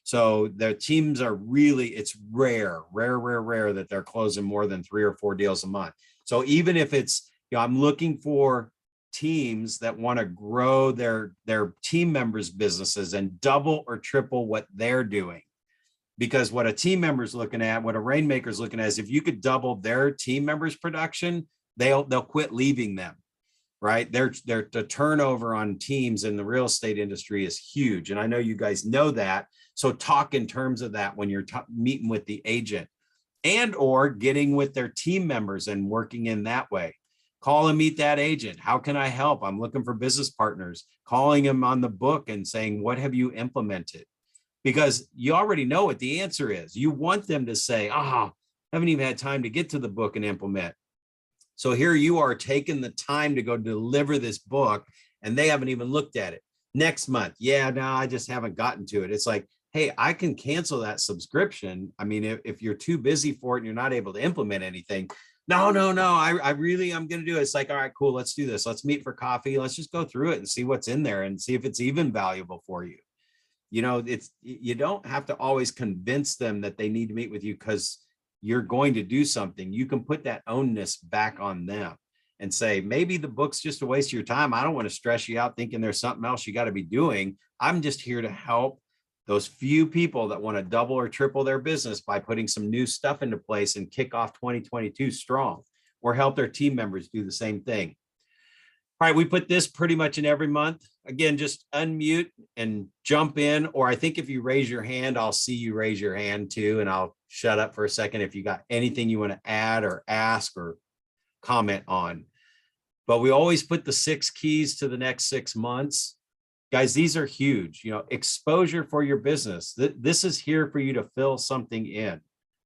So their teams are really, it's rare that they're closing more than 3 or 4 deals a month. So even if it's, I'm looking for teams that want to grow their team members' businesses and double or triple what they're doing. Because what a team member is looking at, what a rainmaker is looking at is if you could double their team members' production, they'll quit leaving them, right? The turnover on teams in the real estate industry is huge. And I know you guys know that. So talk in terms of that when you're meeting with the agent and or getting with their team members and working in that way. Call and meet that agent. How can I help? I'm looking for business partners. Calling them on the book and saying, what have you implemented? Because you already know what the answer is. You want them to say, I haven't even had time to get to the book and implement. So here you are taking the time to go deliver this book and they haven't even looked at it. Next month, no, I just haven't gotten to it. It's like, hey, I can cancel that subscription. I mean, if you're too busy for it and you're not able to implement anything, no, I really, I'm going to do it. It's like, all right, cool. Let's do this. Let's meet for coffee. Let's just go through it and see what's in there and see if it's even valuable for you. You don't have to always convince them that they need to meet with you because you're going to do something. You can put that onus back on them and say, maybe the book's just a waste of your time. I don't want to stress you out thinking there's something else you got to be doing. I'm just here to help those few people that want to double or triple their business by putting some new stuff into place and kick off 2022 strong, or help their team members do the same thing. All right, we put this pretty much in every month. Again, just unmute and jump in, or I think if you raise your hand, I'll see you raise your hand too, and I'll shut up for a second if you got anything you want to add or ask or comment on. But we always put the 6 keys to the next 6 months. Guys, these are huge. Exposure for your business. This is here for you to fill something in.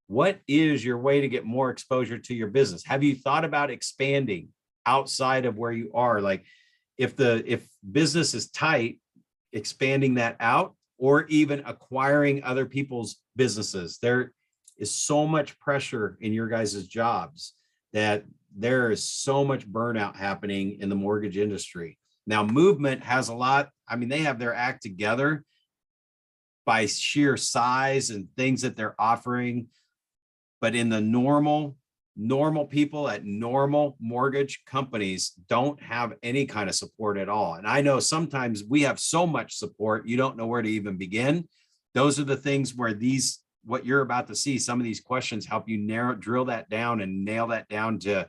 What is your way to get more exposure to your business? Have you thought about expanding outside of where you are? Like if business is tight, expanding that out, or even acquiring other people's businesses. There is so much pressure in your guys' jobs that there is so much burnout happening in the mortgage industry. Now, Movement has a lot. I mean, they have their act together by sheer size and things that they're offering. But in the normal people at normal mortgage companies don't have any kind of support at all. And I know sometimes we have so much support, you don't know where to even begin. Those are the things where what you're about to see, some of these questions help you drill that down and nail that down to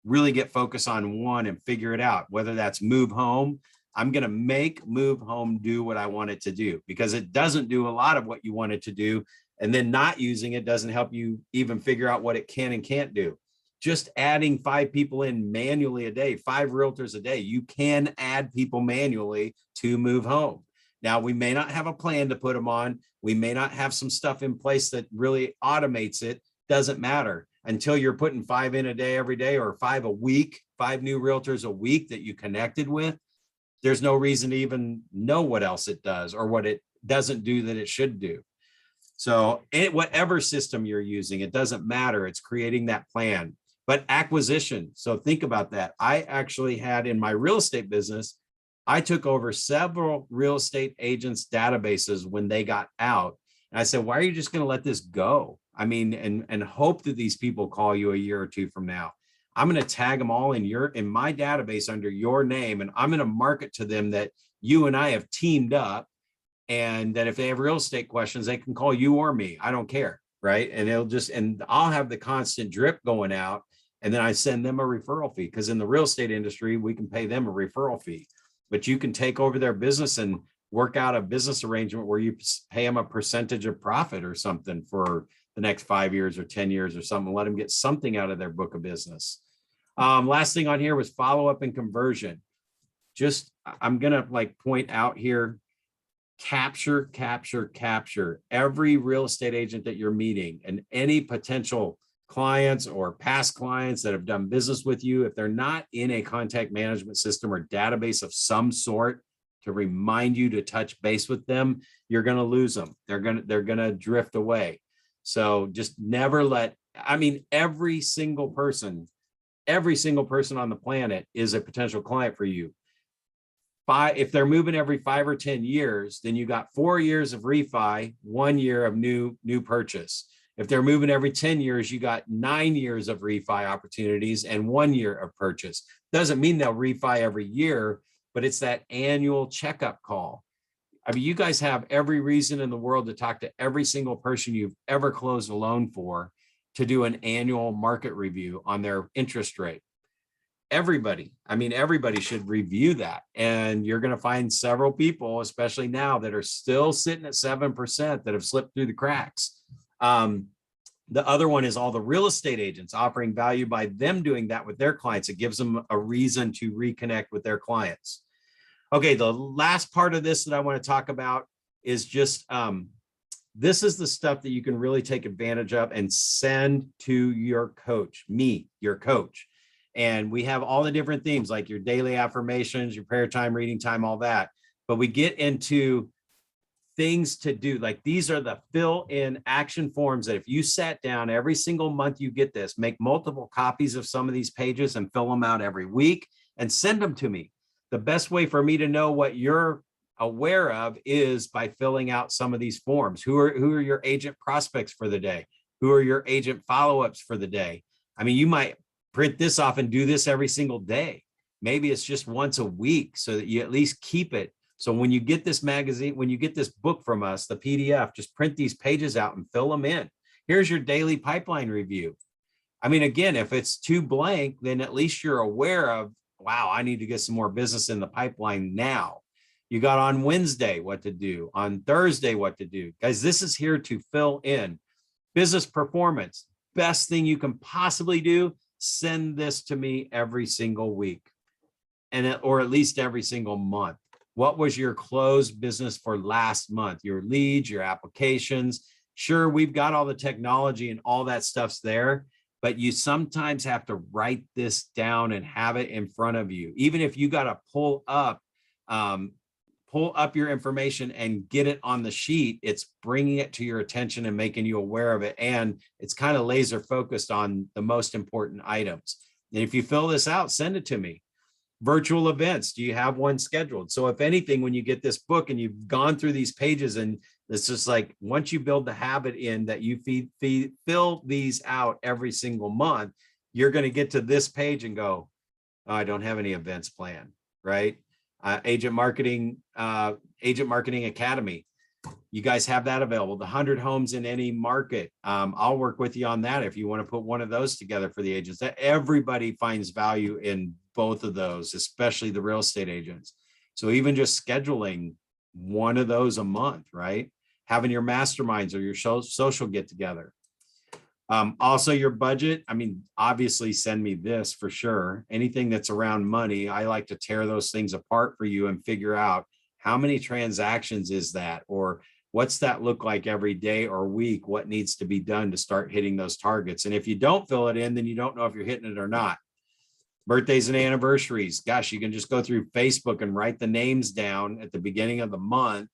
really get focused on one and figure it out, whether that's Move Home. I'm going to make Move Home do what I want it to do, because it doesn't do a lot of what you want it to do. And then not using it doesn't help you even figure out what it can and can't do. Just adding 5 people in manually a day, 5 realtors a day, you can add people manually to Move Home. Now, we may not have a plan to put them on. We may not have some stuff in place that really automates it. Doesn't matter. until you're putting 5 in a day every day, or 5 a week, 5 new realtors a week that you connected with, there's no reason to even know what else it does or what it doesn't do that it should do. So whatever system you're using, it doesn't matter. It's creating that plan. But acquisition. So think about that. I actually had in my real estate business, I took over several real estate agents' databases when they got out. And I said, why are you just going to let this go? I mean, and hope that these people call you a year or two from now. I'm going to tag them all in my database under your name, and I'm going to market to them that you and I have teamed up, and that if they have real estate questions, they can call you or me. I don't care, right? And I'll have the constant drip going out, and then I send them a referral fee, because in the real estate industry, we can pay them a referral fee, but you can take over their business and work out a business arrangement where you pay them a percentage of profit or something for the next 5 years or 10 years or something, let them get something out of their book of business. Last thing on here was follow-up and conversion. I'm going to point out here, capture every real estate agent that you're meeting, and any potential clients or past clients that have done business with you. If they're not in a contact management system or database of some sort to remind you to touch base with them, you're going to lose them. They're going to drift away. So just never every single person on the planet is a potential client for you. If they're moving every 5 or 10 years, then you got 4 years of refi, 1 year of new purchase. If they're moving every 10 years, you got 9 years of refi opportunities and 1 year of purchase. Doesn't mean they'll refi every year, but it's that annual checkup call. I mean, you guys have every reason in the world to talk to every single person you've ever closed a loan for, to do an annual market review on their interest rate. Everybody should review that. And you're going to find several people, especially now, that are still sitting at 7% that have slipped through the cracks. The other one is all the real estate agents offering value by them doing that with their clients. It gives them a reason to reconnect with their clients. Okay, the last part of this that I want to talk about is just, this is the stuff that you can really take advantage of and send to your coach, me, your coach. And we have all the different themes, like your daily affirmations, your prayer time, reading time, all that. But we get into things to do. Like, these are the fill-in action forms that if you sat down every single month, you get this, make multiple copies of some of these pages and fill them out every week and send them to me. The best way for me to know what you're aware of is by filling out some of these forms. Who are your agent prospects for the day? Who are your agent follow-ups for the day? I mean, you might print this off and do this every single day. Maybe it's just once a week, so that you at least keep it. So when you get this magazine, when you get this book from us, the PDF, just print these pages out and fill them in. Here's your daily pipeline review. I mean, again, if it's too blank, then at least you're aware of, wow, I need to get some more business in the pipeline now. You got on Wednesday what to do, on Thursday what to do. Guys, this is here to fill in. Business performance, best thing you can possibly do, send this to me every single week, or at least every single month. What was your closed business for last month? Your leads, your applications. Sure, we've got all the technology and all that stuff's there, but you sometimes have to write this down and have it in front of you. Even if you got to pull up your information and get it on the sheet, it's bringing it to your attention and making you aware of it. And it's kind of laser focused on the most important items. And if you fill this out, send it to me. Virtual events, do you have one scheduled? So if anything, when you get this book and you've gone through these pages, and it's just like, once you build the habit in that you fill these out every single month, you're going to get to this page and go, oh, I don't have any events planned, right? Agent Marketing Academy. You guys have that available. The 100 homes in any market. I'll work with you on that if you want to put one of those together for the agents. That everybody finds value in both of those, especially the real estate agents. So even just scheduling one of those a month, right? Having your masterminds or your social get together. Also your budget. I mean, obviously send me this for sure. Anything that's around money, I like to tear those things apart for you and figure out how many transactions is that, or what's that look like every day or week? What needs to be done to start hitting those targets? And if you don't fill it in, then you don't know if you're hitting it or not. Birthdays and anniversaries. Gosh, you can just go through Facebook and write the names down at the beginning of the month,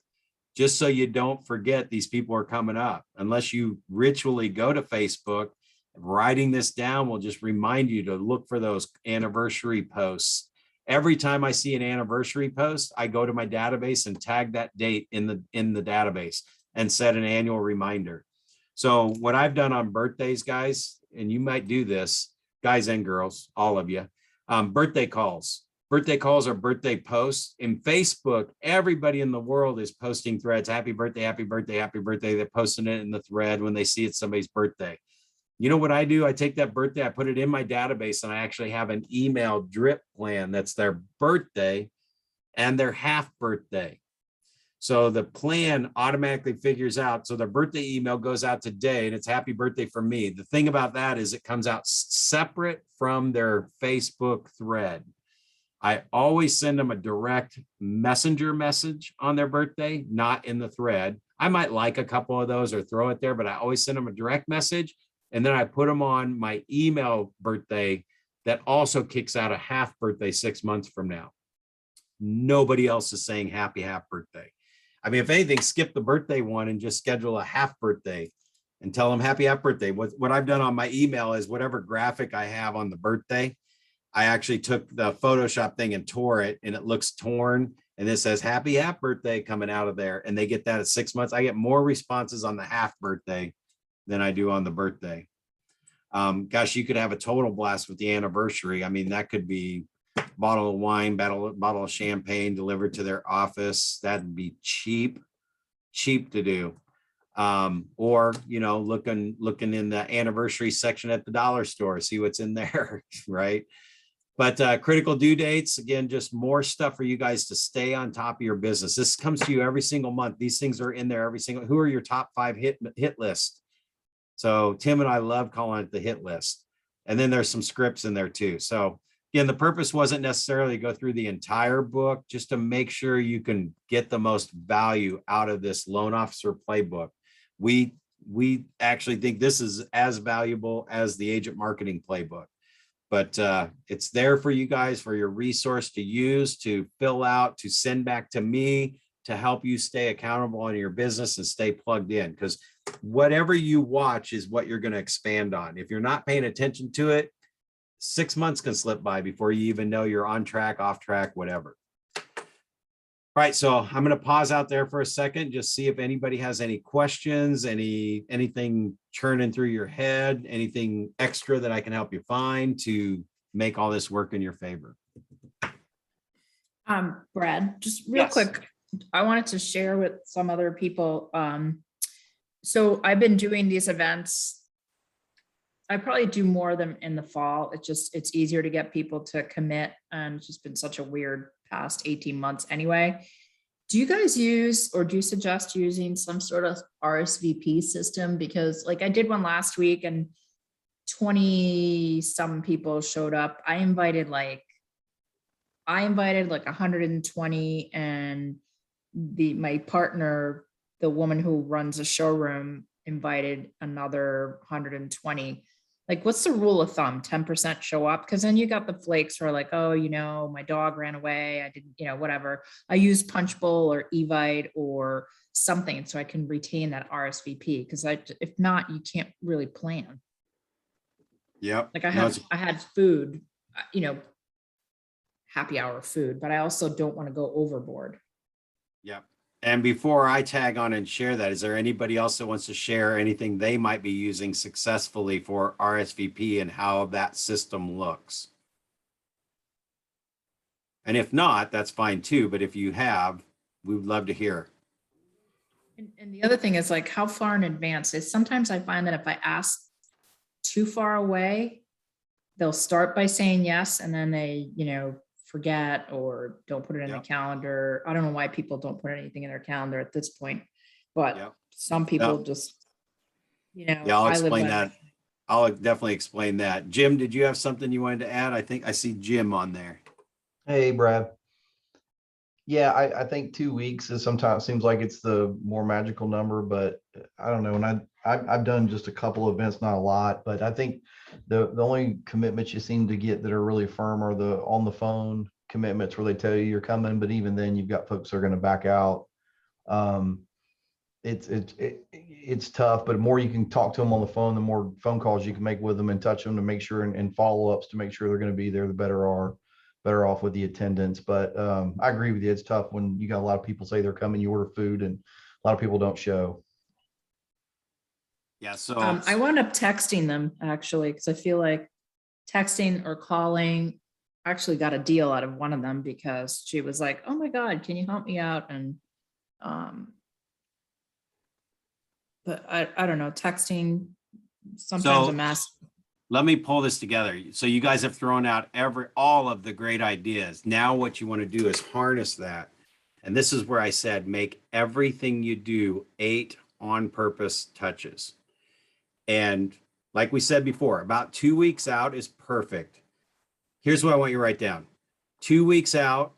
just so you don't forget these people are coming up. Unless you ritually go to Facebook, writing this down will just remind you to look for those anniversary posts. Every time I see an anniversary post, I go to my database and tag that date in the database and set an annual reminder. So what I've done on birthdays, guys, and you might do this, guys and girls, all of you, birthday calls. Birthday calls are birthday posts. In Facebook, everybody in the world is posting threads. Happy birthday, happy birthday, happy birthday. They're posting it in the thread when they see it's somebody's birthday. You know what I do? I take that birthday, I put it in my database, and I actually have an email drip plan that's their birthday and their half birthday. So the plan automatically figures out. So their birthday email goes out today and it's happy birthday for me. The thing about that is it comes out separate from their Facebook thread. I always send them a direct messenger message on their birthday, not in the thread. I might like a couple of those or throw it there, but I always send them a direct message. And then I put them on my email birthday that also kicks out a half birthday 6 months from now. Nobody else is saying happy half birthday. I mean, if anything, skip the birthday one and just schedule a half birthday and tell them happy half birthday. What I've done on my email is whatever graphic I have on the birthday, I actually took the Photoshop thing and tore it, and it looks torn. And it says happy half birthday coming out of there. And they get that at 6 months. I get more responses on the half birthday than I do on the birthday. Gosh, you could have a total blast with the anniversary. I mean, that could be bottle of wine, bottle of champagne delivered to their office. That'd be cheap to do. Or, you know, looking in the anniversary section at the dollar store, see what's in there, right? But critical due dates, again, just more stuff for you guys to stay on top of your business. This comes to you every single month. These things are in there every single. Who are your top 5 hit list? So Tim and I love calling it the hit list. And then there's some scripts in there too. So again, the purpose wasn't necessarily to go through the entire book, just to make sure you can get the most value out of this loan officer playbook. We actually think this is as valuable as the agent marketing playbook. But it's there for you guys, for your resource to use, to fill out, to send back to me, to help you stay accountable on your business and stay plugged in. Because whatever you watch is what you're going to expand on. If you're not paying attention to it, 6 months can slip by before you even know you're on track, off track, whatever. All right, so I'm going to pause out there for a second, just see if anybody has any questions, anything churning through your head, anything extra that I can help you find to make all this work in your favor. Brad, just real Yes. quick, I wanted to share with some other people. So I've been doing these events. I probably do more of them in the fall. It's easier to get people to commit. And it's just been such a weird past 18 months anyway. Do you guys use, or do you suggest using some sort of RSVP system? Because like I did one last week and 20 some people showed up. I invited like 120, and my partner, the woman who runs a showroom, invited another 120. Like, what's the rule of thumb? 10% show up? Because then you got the flakes who are like, oh, you know, my dog ran away. I didn't, you know, whatever. I use Punchbowl or Evite or something so I can retain that RSVP. Because if not, you can't really plan. Yep. Like I had food, you know, happy hour food, but I also don't want to go overboard. Yep. And before I tag on and share that, is there anybody else that wants to share anything they might be using successfully for RSVP and how that system looks? And if not, that's fine too. But if you have, we would love to hear. And the other thing is like, how far in advance is sometimes I find that if I ask too far away, they'll start by saying yes. And then they, you know, forget or don't put it in the calendar. I don't know why people don't put anything in their calendar at this point, but some people just, you know. Yeah, I'll explain that. I'll definitely explain that. Jim, did you have something you wanted to add? I think I see Jim on there. Hey, Brad. Yeah, I think 2 weeks is sometimes seems like it's the more magical number, but I don't know. And I've done just a couple of events, not a lot, but I think the only commitments you seem to get that are really firm are the on the phone commitments where they tell you you're coming, but even then you've got folks that are going to back out. Um, it's tough, but the more you can talk to them on the phone, the more phone calls you can make with them and touch them to make sure and follow-ups to make sure they're going to be there, the better off with the attendance. But I agree with you. It's tough when you got a lot of people say they're coming, you order food and a lot of people don't show. Yeah, so I wound up texting them actually, because I feel like texting or calling, I actually got a deal out of one of them because she was like, oh my God, can you help me out? And, but I don't know, texting, sometimes So- a mess. let me pull this together. So you guys have thrown out all of the great ideas. Now what you want to do is harness that. And this is where I said, make everything you do 8 on purpose touches. And like we said before, about 2 weeks out is perfect. Here's what I want you to write down. 2 weeks out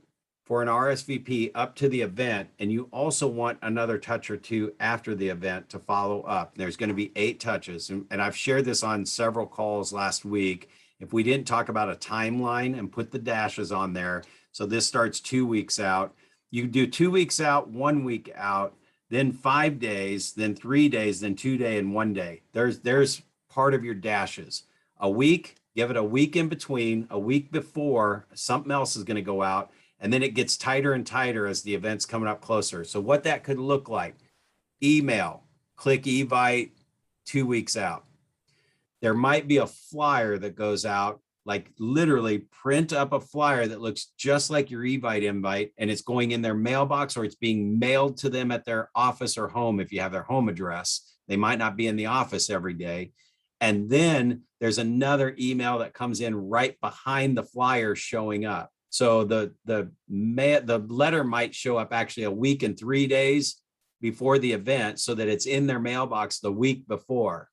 for an RSVP up to the event. And you also want another touch or two after the event to follow up. There's going to be 8 touches. And I've shared this on several calls last week. If we didn't talk about a timeline and put the dashes on there. So this starts 2 weeks out. You do 2 weeks out, 1 week out, then 5 days, then 3 days, then 2 day and 1 day. There's part of your dashes. A week, give it a week in between, a week before, something else is going to go out. And then it gets tighter and tighter as the event's coming up closer. So what that could look like, email, click Evite 2 weeks out. There might be a flyer that goes out, like literally print up a flyer that looks just like your Evite invite, and it's going in their mailbox or it's being mailed to them at their office or home if you have their home address. They might not be in the office every day. And then there's another email that comes in right behind the flyer showing up. So the letter might show up actually a week and 3 days before the event so that it's in their mailbox the week before.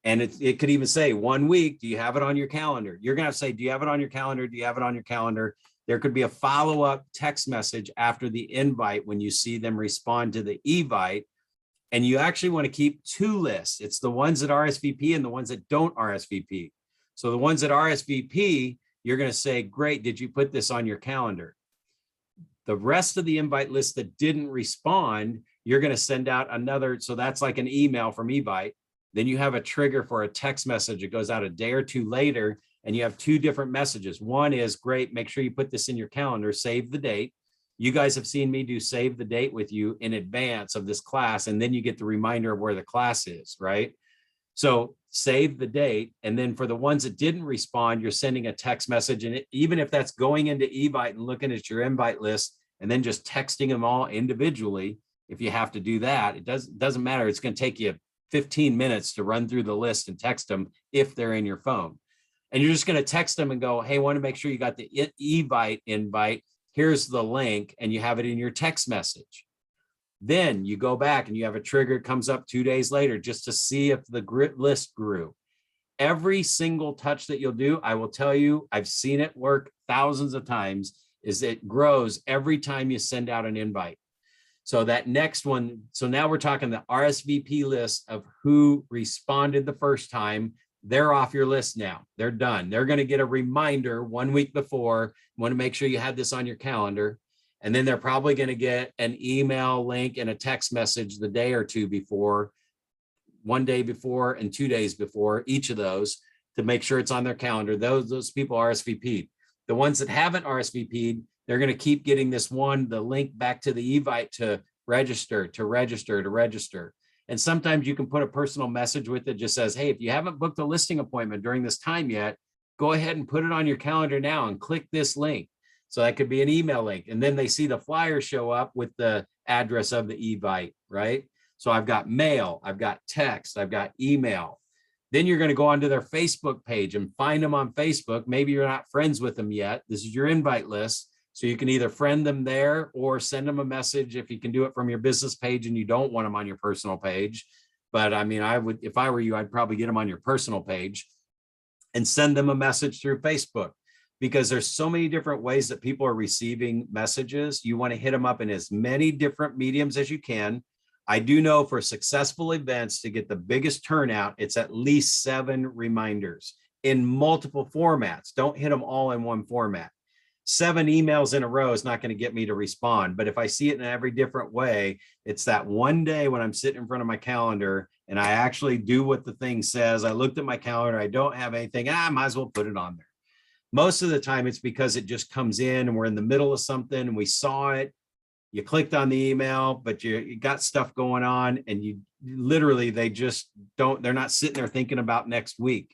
And it could even say 1 week, do you have it on your calendar? You're gonna have to say, do you have it on your calendar? Do you have it on your calendar? There could be a follow-up text message after the invite when you see them respond to the Evite. And you actually want to keep 2 lists. It's the ones that RSVP and the ones that don't RSVP. So the ones that RSVP, you're going to say, great, did you put this on your calendar? The rest of the invite list that didn't respond, you're going to send out another. So that's like an email from Evite. Then you have a trigger for a text message. It goes out a day or 2 later, and you have 2 different messages. One is, great, make sure you put this in your calendar, save the date. You guys have seen me do save the date with you in advance of this class, and then you get the reminder of where the class is, right? So save the date. And then for the ones that didn't respond, you're sending a text message. And even if that's going into Evite and looking at your invite list and then just texting them all individually, if you have to do that, it doesn't matter. It's going to take you 15 minutes to run through the list and text them if they're in your phone. And you're just going to text them and go, hey, I want to make sure you got the Evite invite. Here's the link, and you have it in your text message. Then you go back and you have a trigger, comes up 2 days later just to see if the list grew. Every single touch that you'll do, I will tell you, I've seen it work thousands of times, is it grows every time you send out an invite. So that next one, so now we're talking the RSVP list of who responded the first time. They're off your list now. They're done. They're going to get a reminder 1 week before. You want to make sure you had this on your calendar. And then they're probably going to get an email link and a text message the day or 2 before, 1 day before and 2 days before, each of those, to make sure it's on their calendar. Those people RSVP'd. The ones that haven't RSVP'd, they're going to keep getting this one, the link back to the Evite to register, to register, to register. And sometimes you can put a personal message with it, just says, hey, if you haven't booked a listing appointment during this time yet, go ahead and put it on your calendar now and click this link. So that could be an email link. And then they see the flyer show up with the address of the Evite, right? So I've got mail, I've got text, I've got email. Then you're going to go onto their Facebook page and find them on Facebook. Maybe you're not friends with them yet. This is your invite list. So you can either friend them there or send them a message if you can do it from your business page and you don't want them on your personal page. But I mean, I would, if I were you, I'd probably get them on your personal page and send them a message through Facebook, because there's so many different ways that people are receiving messages. You want to hit them up in as many different mediums as you can. I do know for successful events to get the biggest turnout, it's at least 7 reminders in multiple formats. Don't hit them all in one format. 7 emails in a row is not going to get me to respond. But if I see it in every different way, it's that one day when I'm sitting in front of my calendar and I actually do what the thing says. I looked at my calendar, I don't have anything, I might as well put it on there. Most of the time it's because it just comes in and we're in the middle of something and we saw it. You clicked on the email, but you got stuff going on and you literally, they just don't, they're not sitting there thinking about next week.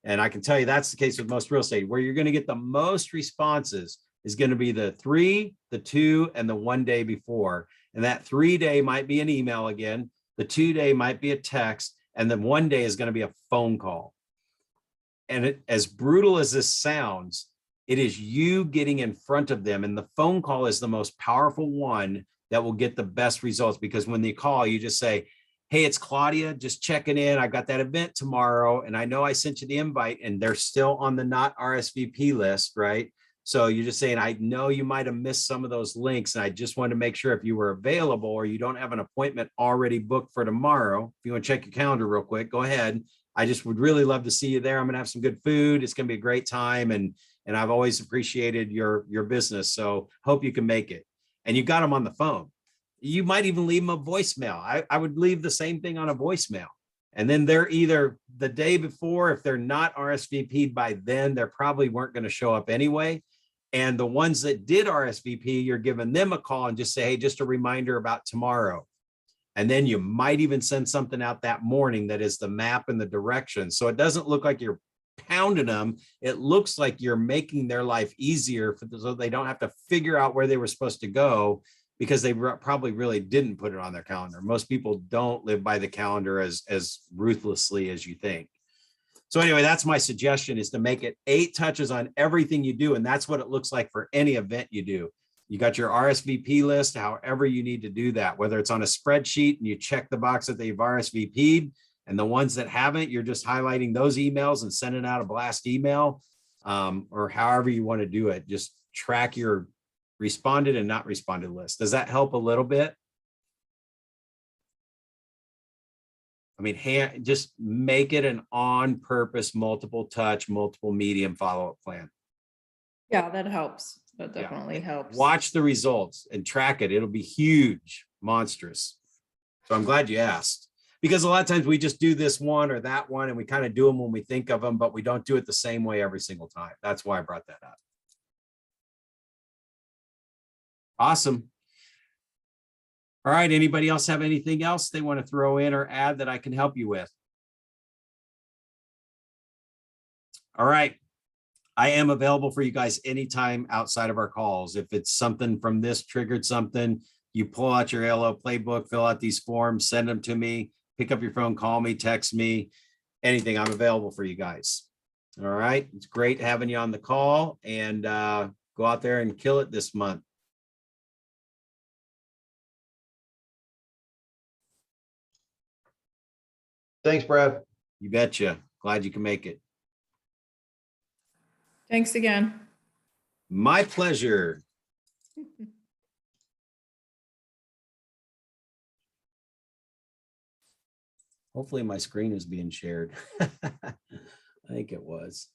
And I can tell you that's the case with most real estate. Where you're going to get the most responses is going to be the 3, the 2, and the 1 day before. And that 3 day might be an email again. The 2 day might be a text. And then 1 day is going to be a phone call. And as brutal as this sounds, it is you getting in front of them. And the phone call is the most powerful one that will get the best results, because when they call, you just say, hey, it's Claudia, just checking in. I got that event tomorrow. And I know I sent you the invite and they're still on the not RSVP list, right? So you're just saying, I know you might have missed some of those links. And I just wanted to make sure if you were available or you don't have an appointment already booked for tomorrow. If you want to check your calendar real quick, go ahead. I just would really love to see you there. I'm going to have some good food. It's going to be a great time. And I've always appreciated your business. So hope you can make it. And you got them on the phone. You might even leave them a voicemail. I would leave the same thing on a voicemail. And then they're either the day before, if they're not RSVP'd by then, they probably weren't going to show up anyway. And the ones that did RSVP, you're giving them a call and just say, hey, just a reminder about tomorrow. And then you might even send something out that morning that is the map and the direction. So it doesn't look like you're pounding them. It looks like you're making their life easier so they don't have to figure out where they were supposed to go, because they probably really didn't put it on their calendar. Most people don't live by the calendar as ruthlessly as you think. So anyway, that's my suggestion, is to make it 8 touches on everything you do. And that's what it looks like for any event you do. You got your RSVP list, however you need to do that, whether it's on a spreadsheet and you check the box that they've RSVP'd, and the ones that haven't, you're just highlighting those emails and sending out a blast email, or however you want to do it. Just track your responded and not responded list. Does that help a little bit? I mean, just make it an on purpose, multiple touch, multiple medium follow-up plan. Yeah, that helps. That definitely helps. Watch the results and track it. It'll be huge, monstrous. So I'm glad you asked, because a lot of times we just do this one or that one and we kind of do them when we think of them, but we don't do it the same way every single time. That's why I brought that up. Awesome. All right. Anybody else have anything else they want to throw in or add that I can help you with? All right. I am available for you guys anytime outside of our calls. If it's something from this triggered something, you pull out your LO playbook, fill out these forms, send them to me, pick up your phone, call me, text me, anything. I'm available for you guys. All right. It's great having you on the call, and go out there and kill it this month. Thanks, Brad. You betcha. Glad you can make it. Thanks again. My pleasure. Hopefully my screen is being shared. I think it was.